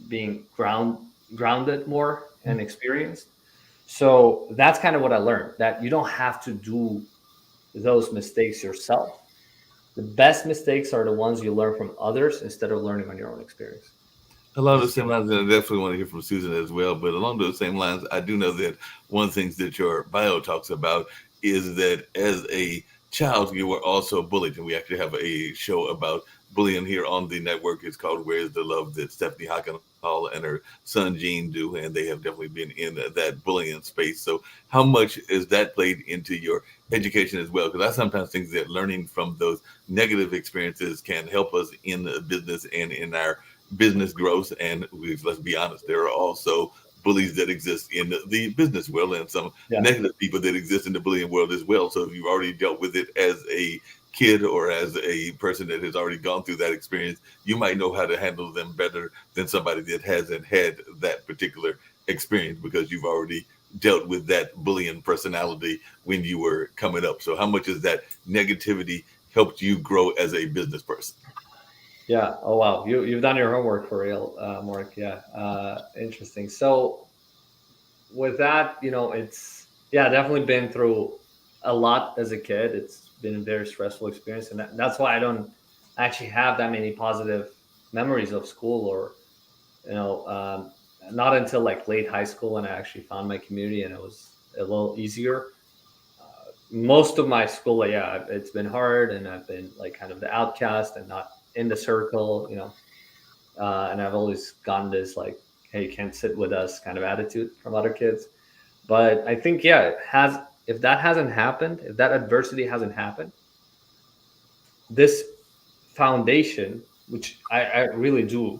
being grounded more and experienced. So that's kind of what I learned, that you don't have to do those mistakes yourself. The best mistakes are the ones you learn from others instead of learning on your own experience. Along those same lines, and I definitely want to hear from Susan as well. But along those same lines, I do know that one of the things that your bio talks about is that as a child, you were also bullied. And we actually have a show about bullying here on the network. It's called Where's the Love, that Stephanie Hockenhall and her son Gene do. And they have definitely been in that bullying space. So, how much is that played into your education as well? Because I sometimes think that learning from those negative experiences can help us in business and in our business growth. And let's be honest, there are also bullies that exist in the business world and some Yeah. negative people that exist in the bullying world as well. So if you've already dealt with it as a kid or as a person that has already gone through that experience, you might know how to handle them better than somebody that hasn't had that particular experience because you've already dealt with that bullying personality when you were coming up. So how much has that negativity helped you grow as a business person? Yeah. Oh wow. You've done your homework for real, Mark. Yeah. Interesting. So with that, it's, yeah, definitely been through a lot as a kid. It's been a very stressful experience, and that's why I don't actually have that many positive memories of school, or you know, not until like late high school when I actually found my community and it was a little easier. Most of my school, yeah, it's been hard, and I've been like kind of the outcast and not in the circle, and I've always gotten this like, "Hey, you can't sit with us" kind of attitude from other kids. But I think, yeah, it has. If that hasn't happened, if that adversity hasn't happened, this foundation, which I really do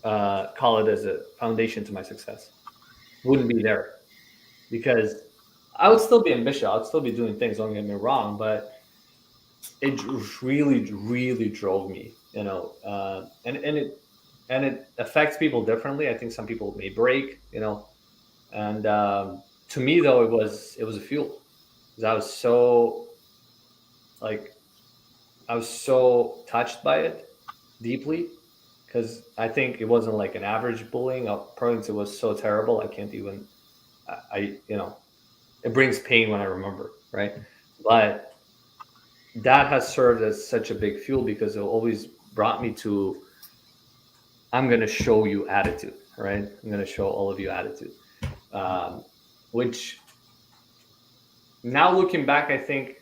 call it as a foundation to my success, wouldn't be there, because I would still be ambitious. I'd still be doing things. Don't get me wrong, but it really, really drove me. And it affects people differently. I think some people may break. And to me though, it was a fuel, because like I was so touched by it deeply, because I think it wasn't like an average bullying. Probably it was so terrible I can't even. It brings pain when I remember, right? But that has served as such a big fuel, because it always brought me to, I'm going to show you attitude, right? I'm going to show all of you attitude, um, which now looking back, I think,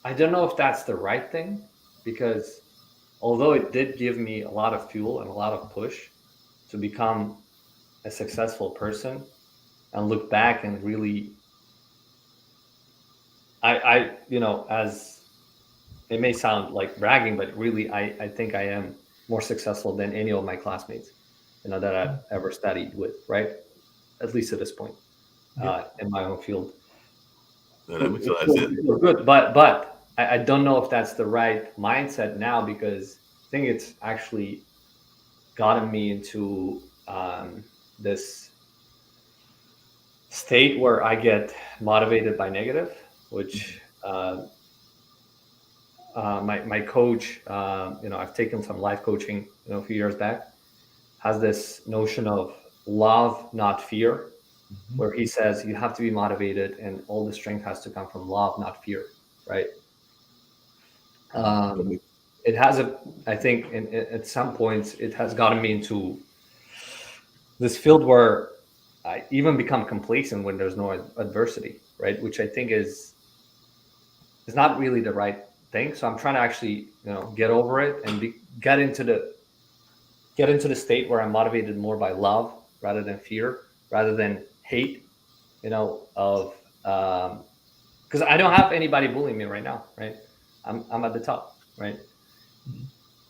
I don't know if that's the right thing, because although it did give me a lot of fuel and a lot of push to become a successful person, and look back and really, as it may sound like bragging, but really, I think I am more successful than any of my classmates, that I've ever studied with, right? At least at this point, Yeah, in my own field. no, that makes a It lot of feels, sense. it feels good, but I don't know if that's the right mindset now, because I think it's actually gotten me into this state where I get motivated by negative, which my coach, I've taken some life coaching, a few years back, has this notion of love, not fear, Mhm. where he says you have to be motivated, and all the strength has to come from love, not fear, right? That Um, makes- it has I think, at some points, it has gotten me into this field where I even become complacent when there's no adversity, right? Which I think is not really the right thing. So I'm trying to actually, get over it and get into the state where I'm motivated more by love rather than fear, rather than hate, of because I don't have anybody bullying me right now, right? I'm at the top. right? Mhm.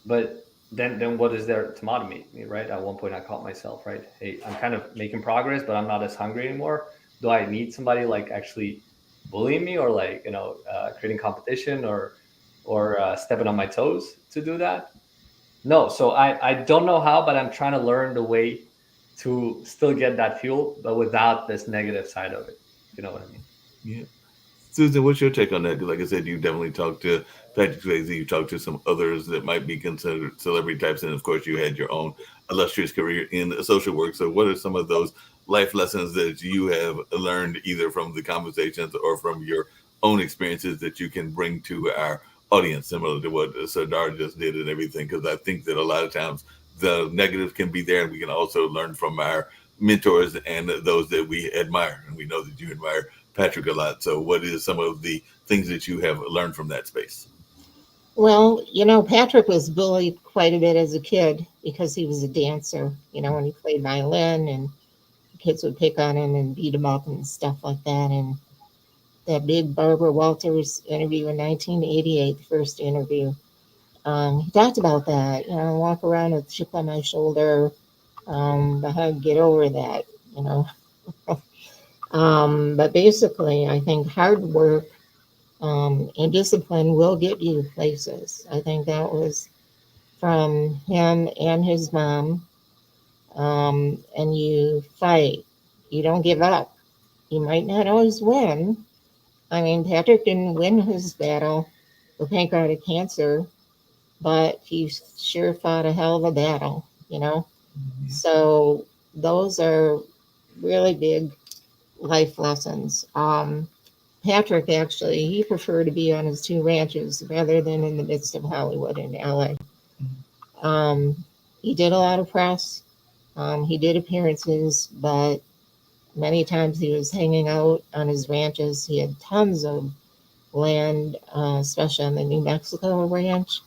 But then what is there to motivate me, right? At one point, I caught myself, right? Hey, I'm kind of making progress, but I'm not as hungry anymore. Do I need somebody like actually bullying me, or like creating competition, or stepping on my toes to do that? No. So I don't know how, but I'm trying to learn the way to still get that fuel, but without this negative side of it. If you know what I mean. Yeah. Susan, what's your take on that? Because, like I said, you definitely talked to Patrick Swayze. You talked to some others that might be considered celebrity types, and of course, you had your own illustrious career in social work. So, what are some of those life lessons that you have learned, either from the conversations or from your own experiences, that you can bring to our audience, similar to what Sardar just did and everything? Because I think that a lot of times the negatives can be there, and we can also learn from our mentors and those that we admire, and we know that you admire Patrick a lot. So, what is some of the things that you have learned from that space? Well, Patrick was bullied quite a bit as a kid because he was a dancer, when he played violin, and kids would pick on him and beat him up and stuff like that. And that big Barbara Walters interview in 1988, the first interview, he talked about that, walk around with a chip on my shoulder, but how to get over that, you know. But basically, I think hard work and discipline will get you places. I think that was from him and his mom. And you fight, you don't give up. You might not always win. I mean, Patrick didn't win his battle with pancreatic cancer, but he sure fought a hell of a battle. Mhm. So those are really big life lessons. Patrick actually, he preferred to be on his two ranches rather than in the midst of Hollywood in LA. He did a lot of press. He did appearances, but many times he was hanging out on his ranches. He had tons of land, especially on the New Mexico ranch,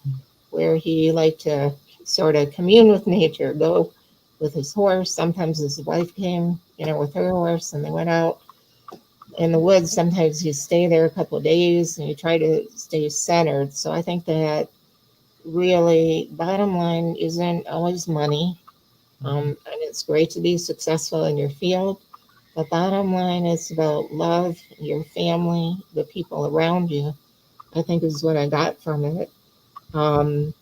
where he liked to sort of commune with nature, go with his horse. Sometimes his wife came, with her horse, and they went out in the woods. Sometimes you stay there a couple of days and you try to stay centered. So I think that really, bottom line isn't always money. And it's great to be successful in your field. But bottom line is about love, your family, the people around you. I think is what I got from it. Um,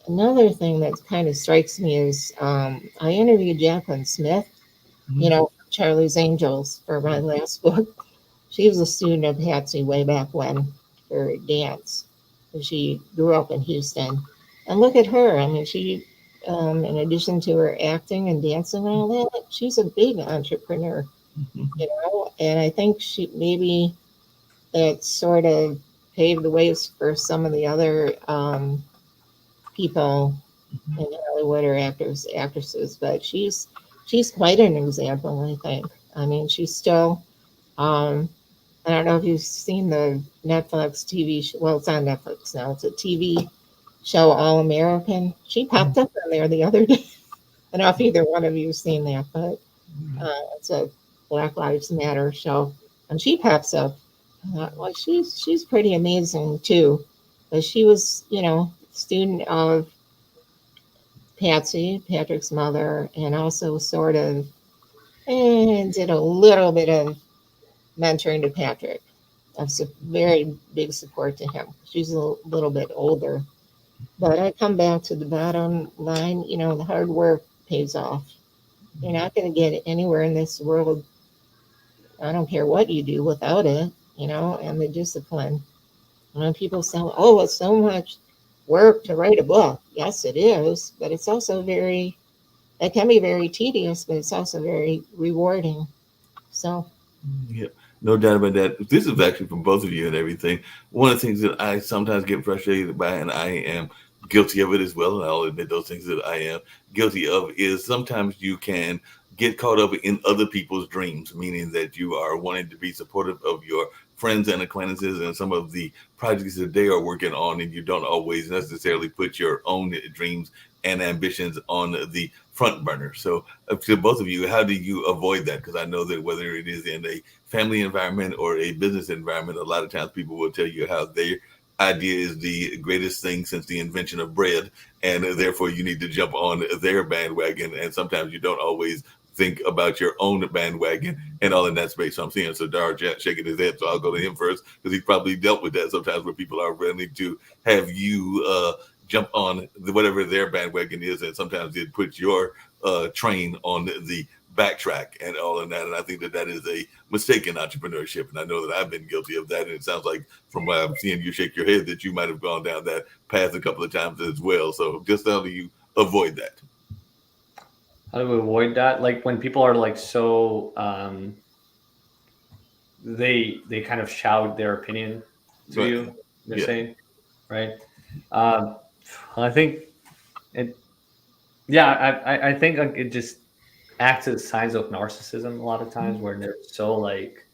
Another thing that kind of strikes me is I interviewed Jacqueline Smith, Mhm. Charlie's Angels for my last book. She was a student of Patsy way back when for dance. She grew up in Houston. And look at her. I mean, she, in addition to her acting and dancing and all that, she's a big entrepreneur, Mhm. And I think she maybe that sort of paved the ways for some of the other people in Hollywood or actresses. But she's quite an example, I think. I mean, she's still um, I don't know if you've seen the Netflix TV show. Well, it's on Netflix now. It's a TV show, All American. She popped up on there the other day. I don't know if either one of you have seen that, but it's a Black Lives Matter show, and she pops up. Well, she's pretty amazing too, but she was, student of Patsy, Patrick's mother, and also sort of did a little bit of mentoring to Patrick. Of very big support to him. She's a little bit older, but I come back to the bottom line. The hard work pays off. You're not going to get anywhere in this world. I don't care what you do without it. And the discipline. When people say, "Oh, it's so much work to write a book," yes, it is, but it's also very. It can be very tedious, but it's also very rewarding. So, Yeah, no doubt about that. This is actually from both of you and everything. One of the things that I sometimes get frustrated by, and I am guilty of it as well, and I'll admit those things that I am guilty of, is sometimes you can get caught up in other people's dreams, meaning that you are wanting to be supportive of your friends and acquaintances and some of the projects that they are working on, and you don't always necessarily put your own dreams and ambitions on the front burner. So, to both of you, how do you avoid that? Because I know that whether it is in a family environment or a business environment, a lot of times people will tell you how they idea is the greatest thing since the invention of bread, and therefore you need to jump on their bandwagon. And sometimes you don't always think about your own bandwagon and all in that space. So I'm seeing Sadar shaking his head, so I'll go to him first because he's probably dealt with that sometimes where people are willing to have you jump on whatever their bandwagon is, and sometimes it puts your train on the backtrack and all of that. And I think that that is a mistake in entrepreneurship. And I know that I've been guilty of that. And it sounds like from what I'm seeing you shake your head that you might have gone down that path a couple of times as well. So just how do you avoid that? How do we avoid that? Like when people are like so they kind of shout their opinion to Right. you. They're Yeah. saying, right? Um, I think it. Yeah, I think like, it just acts as signs of narcissism a lot of times where they're so like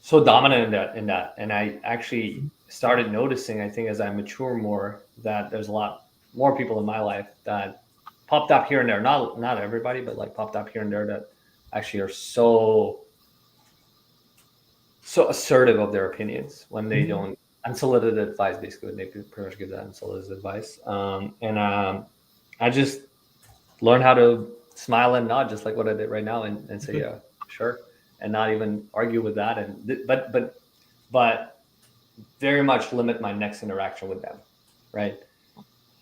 so dominant in that. And I actually started noticing, I think as I mature more, that there's a lot more people in my life that popped up here and there. Not everybody, but like popped up here and there that actually are so assertive of their opinions when they don't unsolicited advice. Basically, they pretty much give that unsolicited advice. I just learned how to smile and nod, just like what I did right now, and say, yeah, sure, and not even argue with that. And but very much limit my next interaction with them. Right?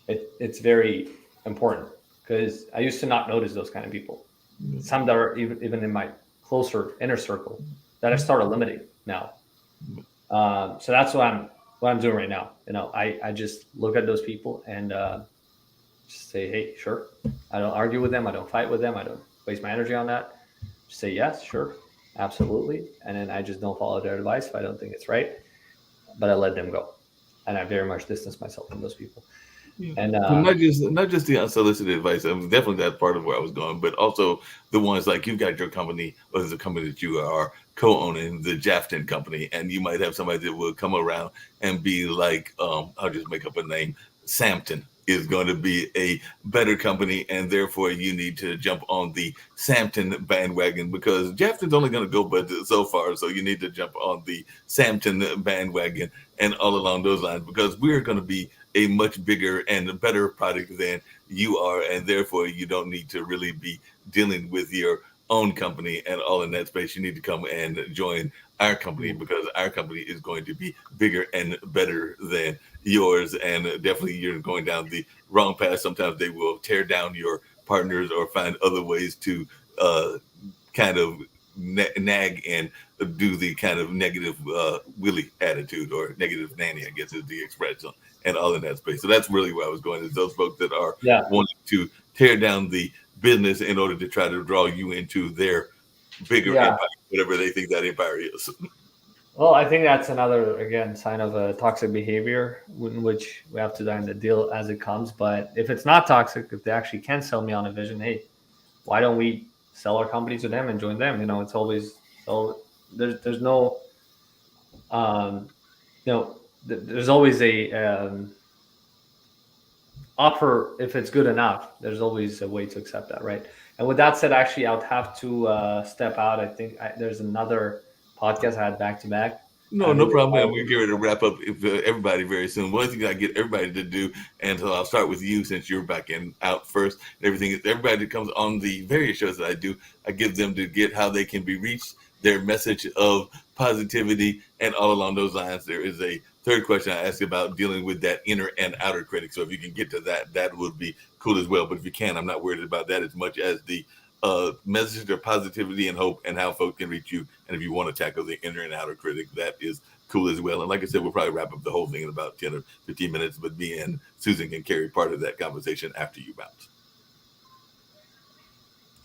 It's very important because I used to not notice those kind of people. Some that are even in my closer inner circle that I start limiting now. So that's what I'm doing right now. I just look at those people and just say, hey, sure. I don't argue with them. I don't fight with them. I don't waste my energy on that. Just say yes, sure, absolutely, and then I just don't follow their advice if I don't think it's right. But I let them go, and I very much distance myself from those people. Yeah. And Not just the unsolicited advice. I mean, definitely that's part of where I was going, but also the ones like you've got your company, or there's a company that you are co-owning, the Jafton company, and you might have somebody that will come around and be like, I'll just make up a name, Sampton is going to be a better company, and therefore you need to jump on the Sampton bandwagon because Jafton's only going to go but so far. So you need to jump on the Sampton bandwagon and all along those lines because we're going to be a much bigger and better product than you are, and therefore you don't need to really be dealing with your own company and all in that space. You need to come and join our company because our company is going to be bigger and better than yours. And definitely you're going down the wrong path. Sometimes they will tear down your partners or find other ways to kind of nag and do the kind of negative Willie attitude or negative nanny, I guess is the expression, and all in that space. So that's really where I was going is those folks that are yeah, wanting to tear down the business in order to try to draw you into their bigger yeah. empire, whatever they think that empire is. Well, I think that's another again sign of a toxic behavior in which we have to learn to deal as it comes. But if it's not toxic, if they actually can sell me on a vision, hey, why don't we sell our company to them and join them? It's always so there's no there's always a offer if it's good enough. There's always a way to accept that, right? And with that said, actually, I would have to step out. I think there's another podcast I had back to back. No, no problem. And we're getting ready to wrap up everybody very soon. One thing I get everybody to do, and so I'll start with you since you're back in out first. And everything is everybody that comes on the various shows that I do, I give them to get how they can be reached, their message of positivity, and all along those lines. There is a third question I ask about dealing with that inner and outer critic. So if you can get to that, that would be cool as well. But if you can, I'm not worried about that as much as the message of positivity and hope and how folks can reach you. And if you want to tackle the inner and outer critic, that is cool as well. And like I said, we'll probably wrap up the whole thing in about 10 or 15 minutes, but me and Susan can carry part of that conversation after you bounce.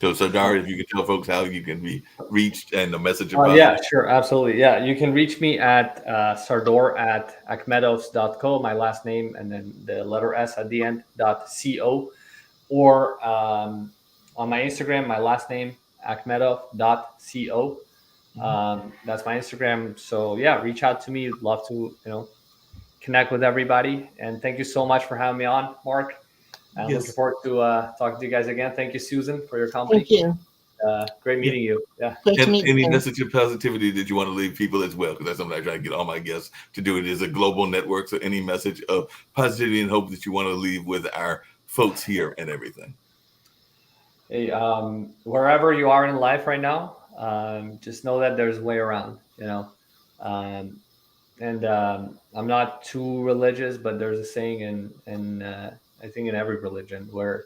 So, Sardar, if you can tell folks how you can be reached and the message about yeah, sure, absolutely. Yeah, you can reach me at sardor at akhmedovs.co, my last name, and then the letter S at the end, .co, or on my Instagram, my last name, akhmedov.co. That's my Instagram. So yeah, reach out to me. Love to, connect with everybody. And thank you so much for having me on, Mark. I'm looking forward to talking to you guys again. Thank you, Susan, for your company. Thank you. Great Yeah. meeting you. Yeah. Great to And meet any you. message of positivity that you want to leave people as well? Because that's something I try to get all my guests to do. It is a global network. So any message of positivity and hope that you want to leave with our folks here and everything. Hey, wherever you are in life right now, just know that there's a way around. Um, and I'm not too religious, but there's a saying in I think in every religion where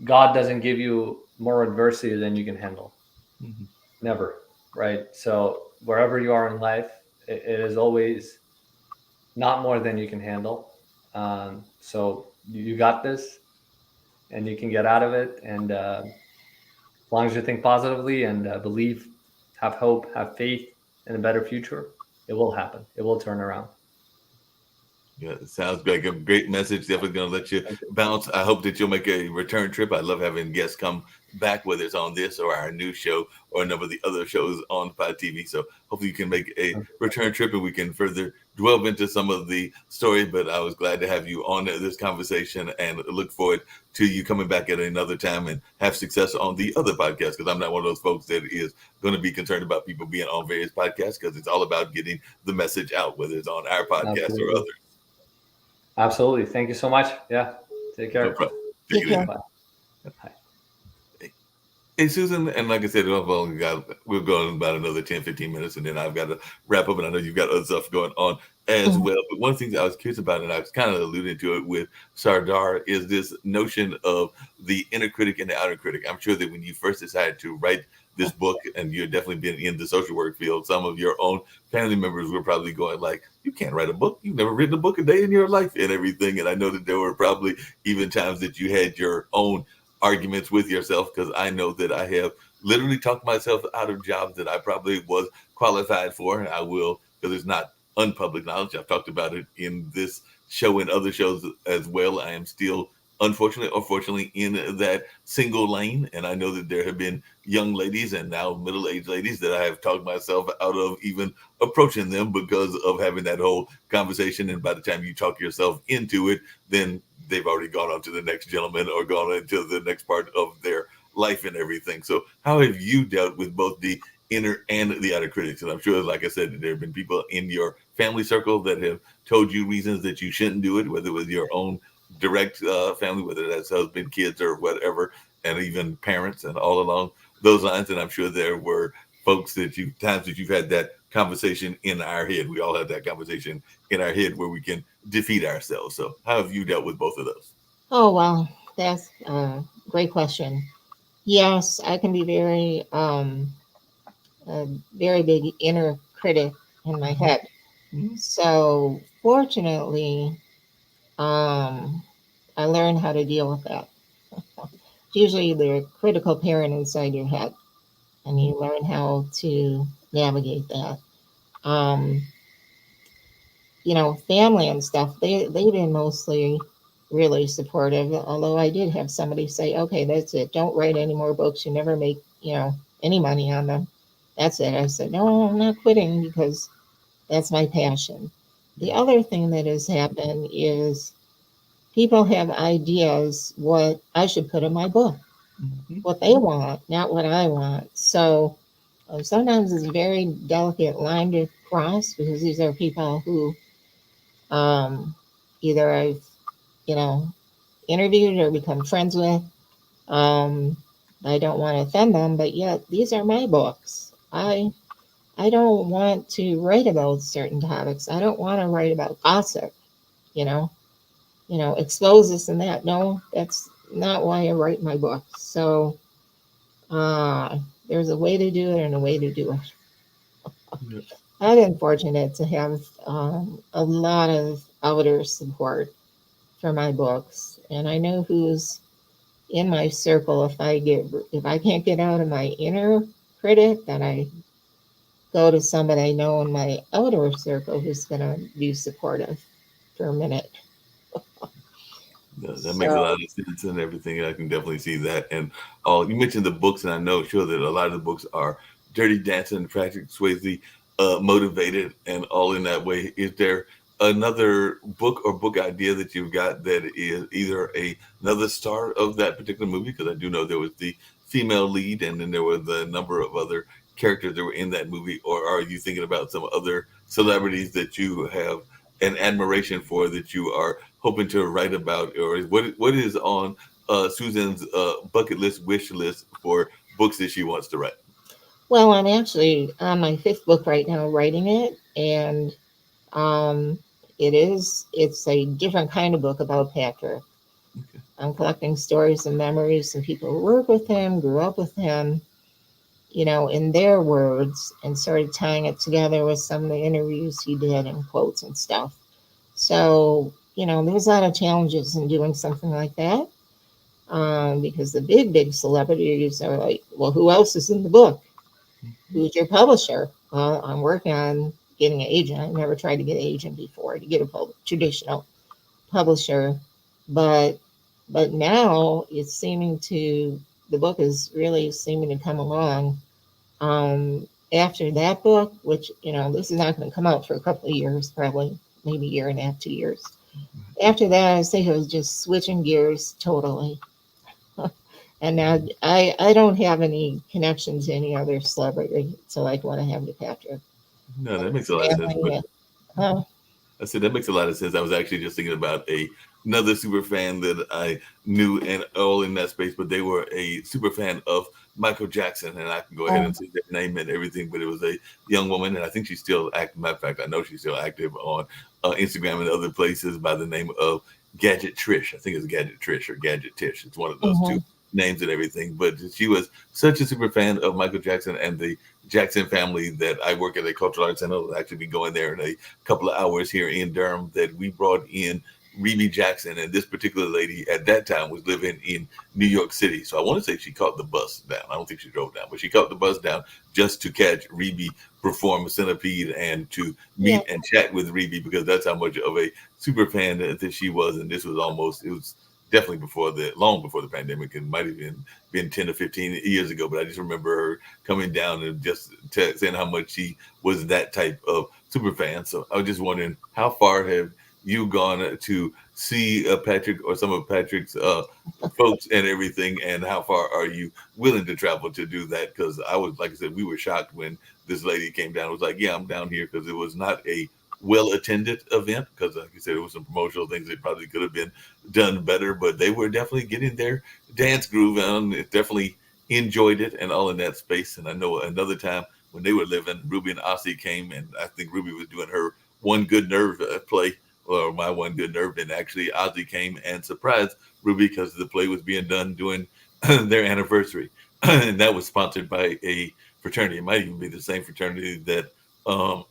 God doesn't give you more adversity than you can handle. Mhm. Never, right? So wherever you are in life, it is always not more than you can handle. So you got this, and you can get out of it. And as long as you think positively and believe, have hope, have faith in a better future, it will happen. It will turn around. Yeah, it sounds like a great message. Definitely going to let you Thank you. bounce. I hope that you'll make a return trip. I love having guests come back, whether it's on this or our new show or a number of the other shows on Pod TV. So hopefully you can make a return trip and we can further delve into some of the story. But I was glad to have you on this conversation and look forward to you coming back at another time and have success on the other podcast. Because I'm not one of those folks that is going to be concerned about people being on various podcasts because it's all about getting the message out, whether it's on our podcast or Absolutely. others. Absolutely. Thank you so much. Yeah. Take No care. problem. Take Take it easy. care. Bye. Bye. Hey, Susan, and like I said, we're going about another 10, 15 minutes, and then I've got to wrap up, and I know you've got other stuff going on as Mhm. well. But one thing that I was curious about, and I was kind of alluding to it with Sardar, is this notion of the inner critic and the outer critic. I'm sure that when you first decided to write this book, and you've definitely been in the social work field, some of your own family members were probably going like, you can't write a book. You've never written a book a day in your life and everything. And I know that there were probably even times that you had your own arguments with yourself because I know that I have literally talked myself out of jobs that I probably was qualified for. And I will, because it's not unpublic knowledge. I've talked about it in this show and other shows as well. I am still, unfortunately or fortunately, in that single lane. And I know that there have been young ladies and now middle aged ladies that I have talked myself out of even approaching them because of having that whole conversation. And by the time you talk yourself into it, then they've already gone on to the next gentleman or gone into the next part of their life and everything. So, how have you dealt with both the inner and the outer critics? And I'm sure, like I said, there have been people in your family circle that have told you reasons that you shouldn't do it, whether it was your own direct family, whether that's husband, kids, or whatever, and even parents, and all along those lines. And I'm sure there were folks that you times that you've had that conversation in our head. We all have that conversation in our head where we can defeat ourselves. So, how have you dealt with both of those? Oh, well, that's a great question. Yes, I can be a very big inner critic in my head. Mhm. So, fortunately, um, I learned how to deal with that. Usually, the critical parent inside your head, and you learn how to navigate that. Um, family and stuff, they've been mostly really supportive. Although I did have somebody say, "Okay, that's it. Don't write any more books. You never make any money on them. That's it." I said, "No, I'm not quitting because that's my passion." The other thing that has happened is people have ideas what I should put in my book, Mhm. what they want, not what I want. So sometimes it's a very delicate line to cross because these are people who um, either I've, you know, interviewed or become friends with. Um, I don't want to offend them, but yet these are my books. I don't want to write about certain topics. I don't want to write about gossip, you know, expose this and that. No, that's not why I write my books. So there's a way to do it and a way to do it. Yeah. I've been fortunate to have a lot of outer support for my books, and I know who's in my circle. If I can't get out of my inner critic, then I go to somebody I know in my outer circle who's going to be supportive for a minute. Yeah, that makes a lot So of sense and everything. I can definitely see that. And all you mentioned the books, and I know sure that a lot of the books are Dirty Dancing, Patrick Swayze, motivated, and all in that way. Is there another book or book idea that you've got that is either another star of that particular movie? Because I do know there was the female lead, and then there was a number of other characters that were in that movie? Or are you thinking about some other celebrities that you have an admiration for that you are hoping to write about, or what is on Susan's bucket list, wish list for books that she wants to write? Well, I'm actually on my fifth book right now, writing it, and um, it's a different kind of book about Patrick. Okay. I'm collecting stories and memories and people who work with him, grew up with him, in their words, and sort of tying it together with some of the interviews he did and quotes and stuff. So, there's a lot of challenges in doing something like that, because the big celebrities are like, well, who else is in the book? Who's your publisher? Well, I'm working on getting an agent. I never tried to get an agent before to get a traditional publisher, but now it's seeming to the book is really seeming to come along. After that book, which this is not going to come out for a couple of years, probably maybe a year and a half, 2 years. After that, I think it was just switching gears totally. And now I don't have any connections to any other celebrity, so I'd want to have to Patrick. No, And that makes his a lot of sense. But family. Huh? I said that makes a lot of sense. I was actually just thinking about another super fan that I knew and all in that space, but they were a super fan of Michael Jackson, and I can go ahead Oh, and say their name and everything. But it was a young woman, and I think she's still active. Matter of fact, I know she's still active on Instagram and other places by the name of Gadget Trish. I think it's Gadget Trish or Gadget Tish. It's one of those two mhm. names and everything. But she was such a super fan of Michael Jackson and the Jackson family that I work at a cultural arts center. I'll actually be going there in a couple of hours here in Durham, that we brought in Rebe Jackson, and this particular lady at that time was living in New York City. So I want to say she caught the bus down. I don't think she drove down, but she caught the bus down just to catch Rebe perform Centipede and to Yeah, meet and chat with Rebe, because that's how much of a super fan that she was. And this was it was definitely long before the pandemic. It might have been 10 or 15 years ago, but I just remember her coming down and just saying how much she was that type of super fan. So I was just wondering, how far have you gone to see Patrick or some of Patrick's folks and everything, and how far are you willing to travel to do that? Because I was, like I said, we were shocked when this lady came down. It was like, yeah, I'm down here, because it was not a well attended event, because like you said, it was some promotional things that probably could have been done better, but they were definitely getting their dance groove on. It definitely enjoyed it and all in that space. And I know another time when they were living, Ruby and Ossie came, and I think Ruby was doing her One Good Nerve play, or My One Good Nerve, and actually Ozzy came and surprised Ruby because the play was being done during their anniversary, and that was sponsored by a fraternity. It might even be the same fraternity that um,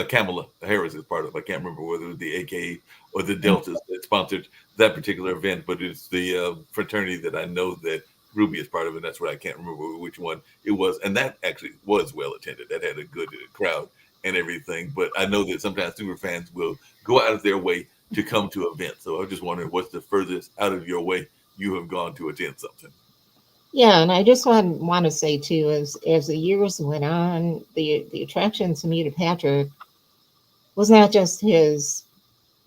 Kamala Harris is part of. I can't remember whether it was the AK or the Deltas that sponsored that particular event, but it's the fraternity that I know that Ruby is part of, and that's what I can't remember which one it was. And that actually was well attended. That had a good crowd and everything. But I know that sometimes super fans will go out of their way to come to events. So I was just wondering, what's the furthest out of your way you have gone to attend something? yeah, and I just want to say too, as the years went on, the attraction to me to Patrick was not just his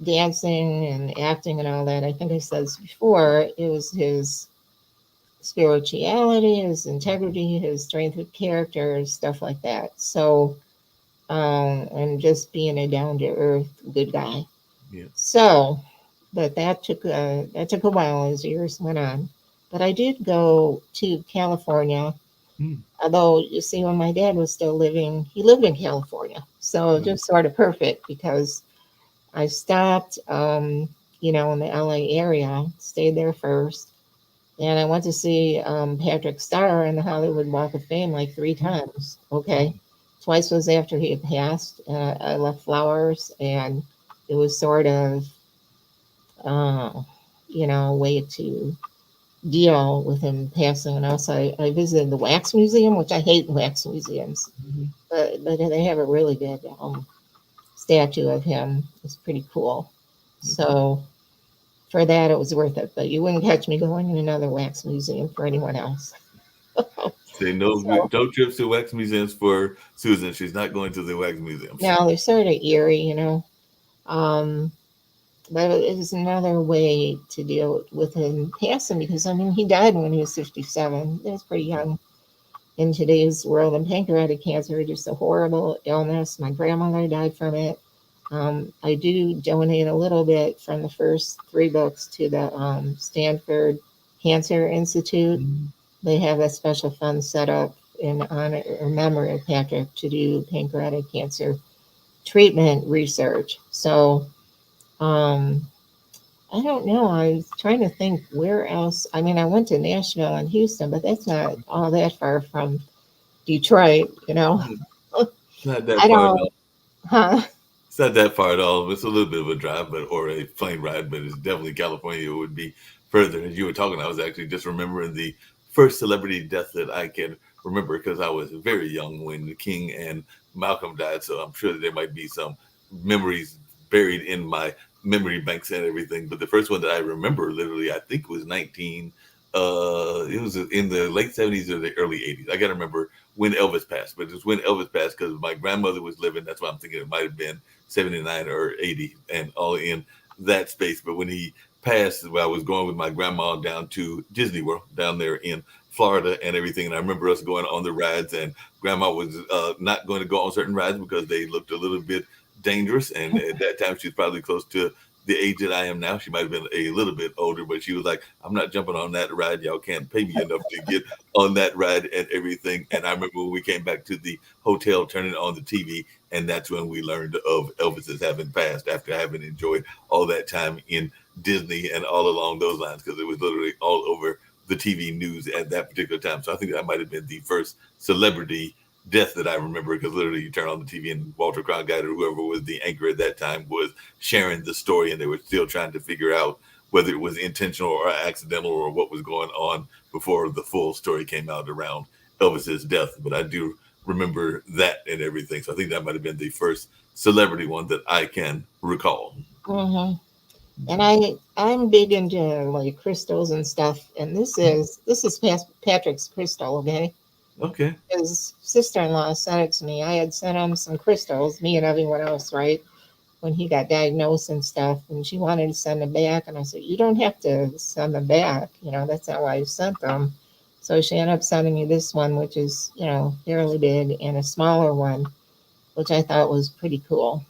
dancing and acting and all that. I think I said this before. It was his spirituality, his integrity, his strength of character, stuff like that. So, and just being a down to earth good guy. Yeah. So, but that took a while as years went on. But I did go to California. Mm. Although you see, when my dad was still living, he lived in California, so Right. just sort of perfect because I stopped, in the LA area, stayed there first, and I went to see Patrick Starr in the Hollywood Walk of Fame like three times. Okay, twice was after he had passed. I left flowers, and it was sort of, uh, a way to deal with him passing. And also, I visited the Wax Museum, which I hate wax museums, Mhm. but they have a really good statue of him. It's pretty cool. So for that, it was worth it. But you wouldn't catch me going in another wax museum for anyone else. Say no, So no trips to wax museums for Susan. She's not going to the wax museums. now they're sort of eerie. Um, but it is another way to deal with him passing because I mean he died when he was 57. That's pretty young in today's world. And pancreatic cancer is just a horrible illness. My grandmother died from it. I do donate a little bit from the first three books to the Stanford Cancer Institute. Mhm. They have a special fund set up in honor or memory of Patrick to do pancreatic cancer treatment research. So um, I don't know. I was trying to think where else. I mean, I went to Nashville and Houston, but that's not all that far from Detroit, you know. Mhm. Not that I far at don't, all. huh? It's not that far at all. It's a little bit of a drive, but or a plane ride, but it's definitely California. It would be further. As you were talking, I was actually just remembering the first celebrity death that I can remember because I was very young when King and Malcolm died. So I'm sure that there might be some memories buried in my memory banks and everything. But the first one that I remember, literally, I think was 19. It was in the late 70s or the early 80s. I got to remember when Elvis passed, but it was when Elvis passed because my grandmother was living. That's why I'm thinking it might have been 79 or 80 and all in that space. But when he passed, well, I was going with my grandma down to Disney World down there in Florida and everything. And I remember us going on the rides, and grandma was not going to go on certain rides because they looked a little bit dangerous. And at that time, she was probably close to the age that I am now. She might have been a little bit older, but she was like, I'm not jumping on that ride. Y'all can't pay me enough to get on that ride and everything. And I remember when we came back to the hotel, turning on the TV, and that's when we learned of Elvis's having passed after having enjoyed all that time in Disney and all along those lines because it was literally all over the TV news at that particular time. So I think that might have been the first celebrity death that I remember because literally you turn on the TV and Walter Cronkite or whoever was the anchor at that time was sharing the story and they were still trying to figure out whether it was intentional or accidental or what was going on before the full story came out around Elvis's death. But I do remember that and everything. So I think that might have been the first celebrity one that I can recall. Hmm. And I'm big into like crystals and stuff. And this is Patrick's crystal, okay? Okay. His sister-in-law sent it to me. I had sent him some crystals, me and everyone else, right? When he got diagnosed and stuff, and she wanted to send them back, and I said, "You don't have to send them back. You know, that's not why I sent them." So she ended up sending me this one, which is fairly big, and a smaller one, which I thought was pretty cool.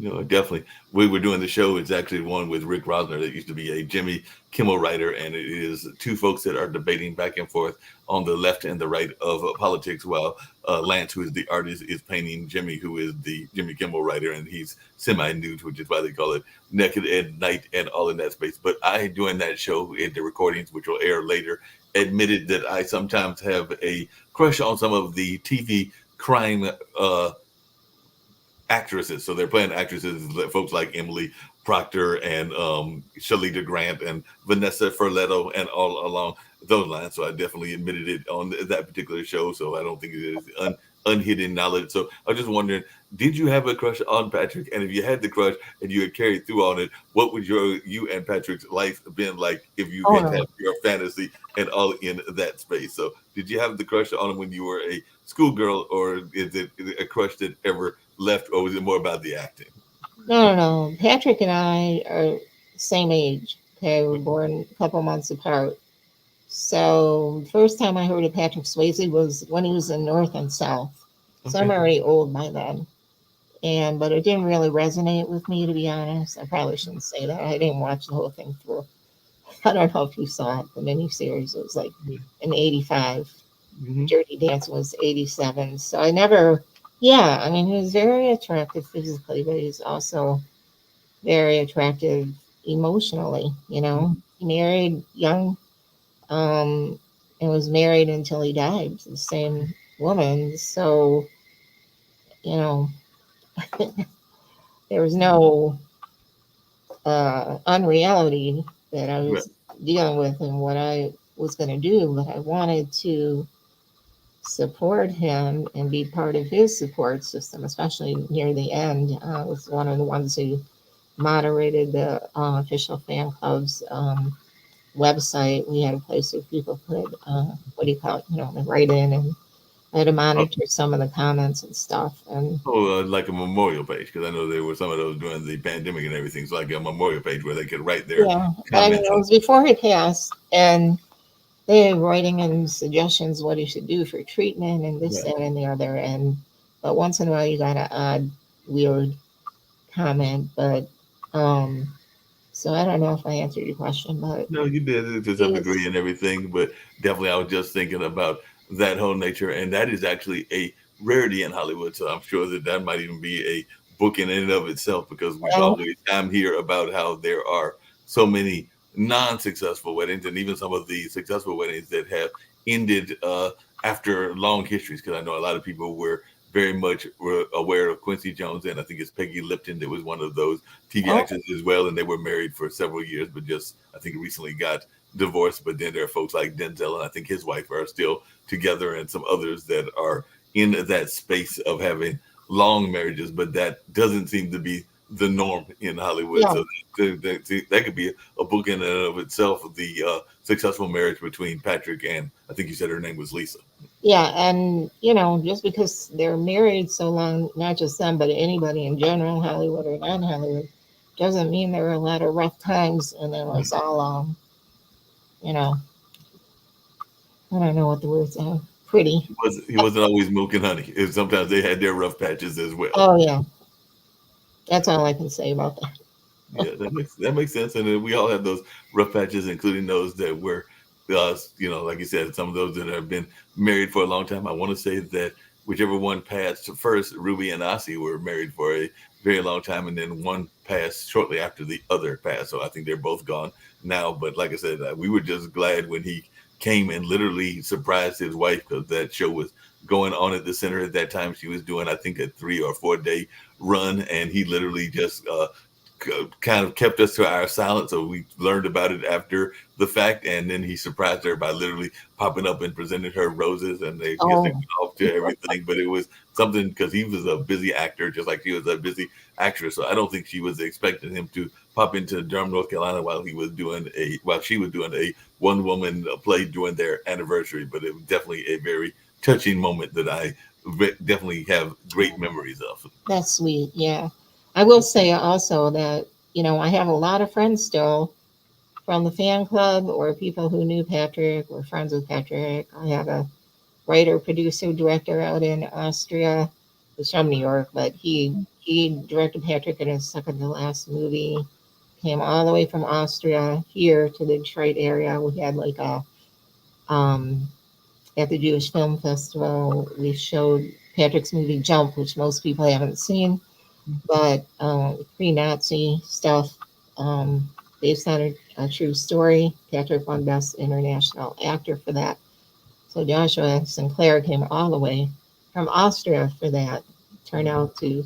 Definitely. We were doing the show. It's actually one with Rick Rosner that used to be a Jimmy Kimmel writer, and it is two folks that are debating back and forth on the left and the right of politics, while Lance, who is the artist, is painting Jimmy, who is the Jimmy Kimmel writer, and he's semi-nude, which is why they call it Naked at Night and all in that space. But I, during that show, in the recordings, which will air later, admitted that I sometimes have a crush on some of the TV crime actresses. So they're playing actresses, folks like Emily Proctor and Shalita Grant and Vanessa Ferletto and all along those lines. So I definitely admitted it on that particular show. So I don't think it is unhidden knowledge. So I was just wondering, did you have a crush on Patrick? And if you had the crush and you had carried through on it, what would you and Patrick's life been like if you Oh had had no, your fantasy and all in that space? So did you have the crush on him when you were a schoolgirl, or is it a crush that ever left, or was it more about the acting? no, no, no. Patrick and I are same age. Okay, we were born a couple months apart. So the first time I heard of Patrick Swayze was when he was in North and South. So I'm Okay. already old by then. And but it didn't really resonate with me, to be honest. I probably shouldn't say that. I didn't watch the whole thing through. I don't know if you saw it, the miniseries. It was like in '85. Mm-hmm. Dirty Dancing was '87. So I never. Yeah, I mean, he was very attractive physically, but he's also very attractive emotionally. He married young, um, and was married until he died to the same woman. So you know, there was no unreality that I Right. was dealing with and what I was going to do, but I wanted to support him and be part of his support system, especially near the end. I was one of the ones who moderated the official fan club's website. We had a place where people could, what do you call it, write in and I had to Oh, monitor some of the comments and stuff. And like a memorial page, because I know there were some of those during the pandemic and everything. So like a memorial page where they could write their yeah, but I mean, comments it and was before he passed, and they were writing in suggestions what he should do for treatment and this, right. that, and the other. And but once in a while, you got an odd, weird comment. But so I don't know if I answered your question, but No, you did it to some degree he's and everything, but definitely I was just thinking about that whole nature, and that is actually a rarity in Hollywood. So I'm sure that that might even be a book in and of itself, because we've well, always time here about how there are so many non-successful weddings, and even some of the successful weddings that have ended after long histories. Because I know a lot of people were very much aware of Quincy Jones, and I think it's Peggy Lipton that was one of those TV oh, actors as well, and they were married for several years, but just I think recently got divorced. But then there are folks like Denzel, and I think his wife are still together, and some others that are in that space of having long marriages, but that doesn't seem to be the norm in Hollywood. yeah, So that could be a book in and of itself. The successful marriage between Patrick and I think you said her name was Lisa. yeah, and just because they're married so long, not just them, but anybody in general, Hollywood or non-Hollywood, doesn't mean there were a lot of rough times and it was all, you know, I don't know what the words are. Pretty. He wasn't always milk and honey. Sometimes they had their rough patches as well. Oh yeah, that's all I can say about that. Yeah, that makes sense, and we all have those rough patches, including those that were, like you said, some of those that have been married for a long time. I want to say that whichever one passed first, Ruby and Ossie were married for a very long time, and then one passed shortly after the other passed. So I think they're both gone now. But like I said, we were just glad when he came and literally surprised his wife, because that show was going on at the center at that time. She was doing, I think, a 3 or 4 day run, and he literally just kind of kept us to our silence. So we learned about it after the fact, and then he surprised her by literally popping up and presented her roses, and they guess they Oh, went off to everything. But it was something because he was a busy actor, just like she was a busy actress. So I don't think she was expecting him to pop into Durham, North Carolina while she was doing a one woman play during their anniversary. But it was definitely a very touching moment that I definitely have great memories of. that's sweet. Yeah. I will say also that, I have a lot of friends still from the fan club or people who knew Patrick or friends with Patrick. I have a writer, producer, director out in Austria who's from New York, but he directed Patrick in his second to last movie. Came all the way from Austria here to the Detroit area. We had like a um, at the Jewish Film Festival. We showed Patrick's movie Jump, which most people haven't seen, but pre-Nazi stuff, based on a true story. Patrick won Best International Actor for that. So Joshua Sinclair came all the way from Austria for that. Turned out to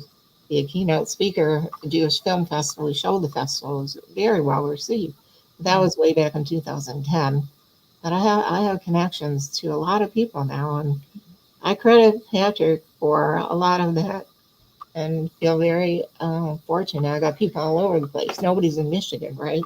be a keynote speaker at the Jewish Film Festival. He showed the festival. It was very well received. That was way back in 2010. But I have connections to a lot of people now, and I credit Patrick for a lot of that and feel very fortunate. I got people all over the place. Nobody's in Michigan, right?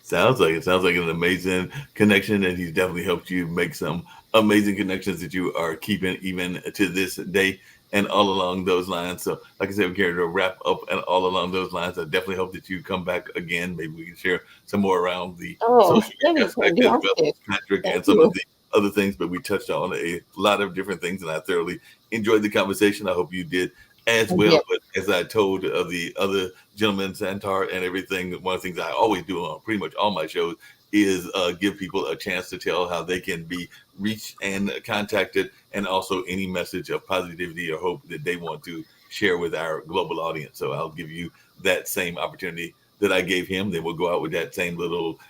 Sounds like it. Sounds like an amazing connection, and he's definitely helped you make some amazing connections that you are keeping even to this day and all along those lines. So, like I said, we're going to wrap up and all along those lines. I definitely hope that you come back again. Maybe we can share some more around the Oh, social that'd media be aspect as well fantastic. as Patrick Thank and some of you. the other things. But we touched on a lot of different things, and I thoroughly enjoyed the conversation. I hope you did as Thank you. well. But as I told the other gentlemen, Santar and everything, one of the things I always do on pretty much all my shows is give people a chance to tell how they can be reached and contacted, and also any message of positivity or hope that they want to share with our global audience. So I'll give you that same opportunity that I gave him. Then we'll go out with that same little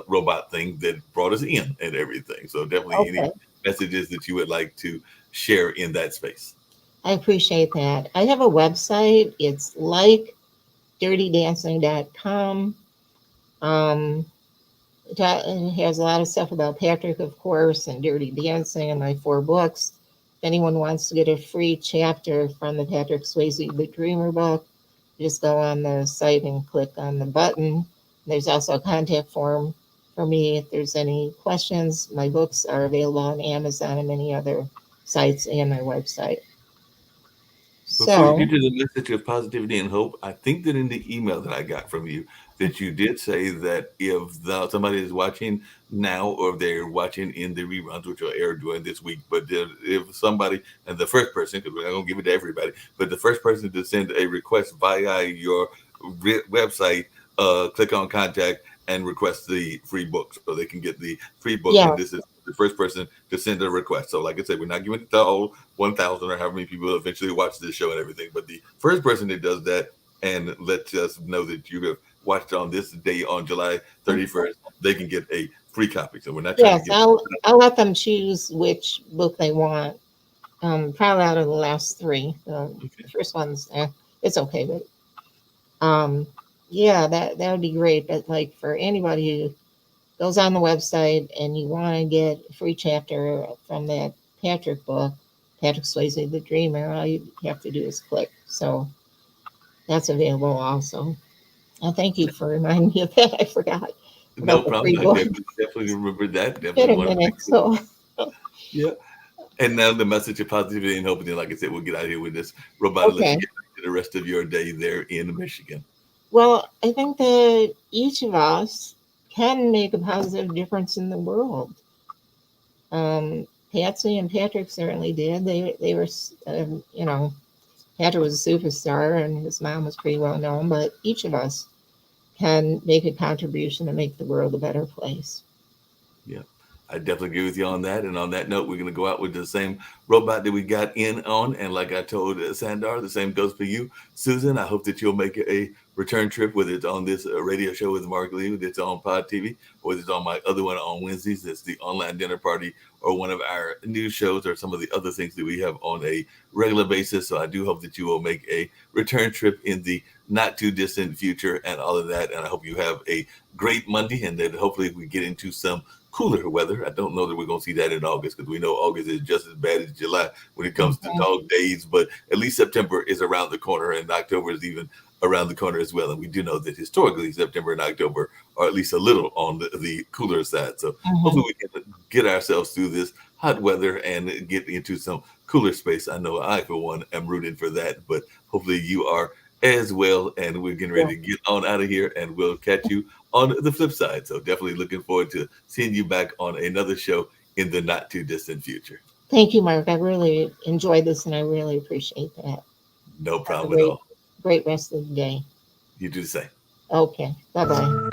robot thing that brought us in and everything. So definitely any Okay. messages that you would like to share in that space. I appreciate that. I have a website. It's like dirtydancing.com. Um, it has a lot of stuff about Patrick, of course, and Dirty Dancing and my 4 books. If anyone wants to get a free chapter from the Patrick Swayze The Dreamer book, just go on the site and click on the button. There's also a contact form for me. If there's any questions, my books are available on Amazon and many other sites and my website. Before you So, get to the message of positivity and hope, I think that in the email that I got from you, that you did say that if somebody is watching now or if they're watching in the reruns, which will air during this week, but if somebody, and the first person, because we're not going to give it to everybody, but the first person to send a request via your website, click on contact and request the free book so they can get the free book. And this yes, is the first person to send a request. So, like I said, we're not giving it to all 1,000 or however many people eventually watch this show and everything. But the first person that does that and lets us know that you have watched on this day on July 31st, they can get a free copy. So we're not trying to yes, give. I'll let them choose which book they want. Probably out of the last three. The Okay. first one's it's okay, but um, yeah, that would be great. But like for anybody who goes on the website and you want to get a free chapter from that Patrick book, Patrick Swayze, The Dreamer, all you have to do is click. So that's available also. Thank you for reminding me of that. I forgot No about the problem. free I book. definitely remember that. It's Definitely been a want to make minute, sure. so Yeah. And now the message of positivity and hope. And then, like I said, we'll get out of here with this robot and let you okay. get back to the rest of your day there in Michigan. Well, I think that each of us can make a positive difference in the world. Patsy and Patrick certainly did. They were, Patrick was a superstar and his mom was pretty well known, but each of us can make a contribution to make the world a better place. Yeah, I definitely agree with you on that. And on that note, we're going to go out with the same robot that we got in on. And like I told Sandar, the same goes for you, Susan. I hope that you'll make a return trip, whether it's on this radio show with Mark Lee, whether it's on Pod TV, or whether it's on my other one on Wednesdays. That's the online dinner party, or one of our news shows, or some of the other things that we have on a regular basis. So I do hope that you will make a return trip in the not too distant future and all of that. And I hope you have a great Monday, and then hopefully we get into some cooler weather. I don't know that we're going to see that in August because we know August is just as bad as July when it comes to Mhm. dog days. But at least September is around the corner, and October is even around the corner as well. And we do know that historically September and October are at least a little on the cooler side. So hopefully Mhm. we can get ourselves through this hot weather and get into some cooler space. I know I, for one, am rooting for that, but hopefully you are as well. And we're getting Yeah. ready to get on out of here, and we'll catch you on the flip side. So definitely looking forward to seeing you back on another show in the not too distant future. Thank you, Mark. I really enjoyed this and I really appreciate that. No Have a problem at great, all. great rest of the day. You do the same. Okay. Bye bye.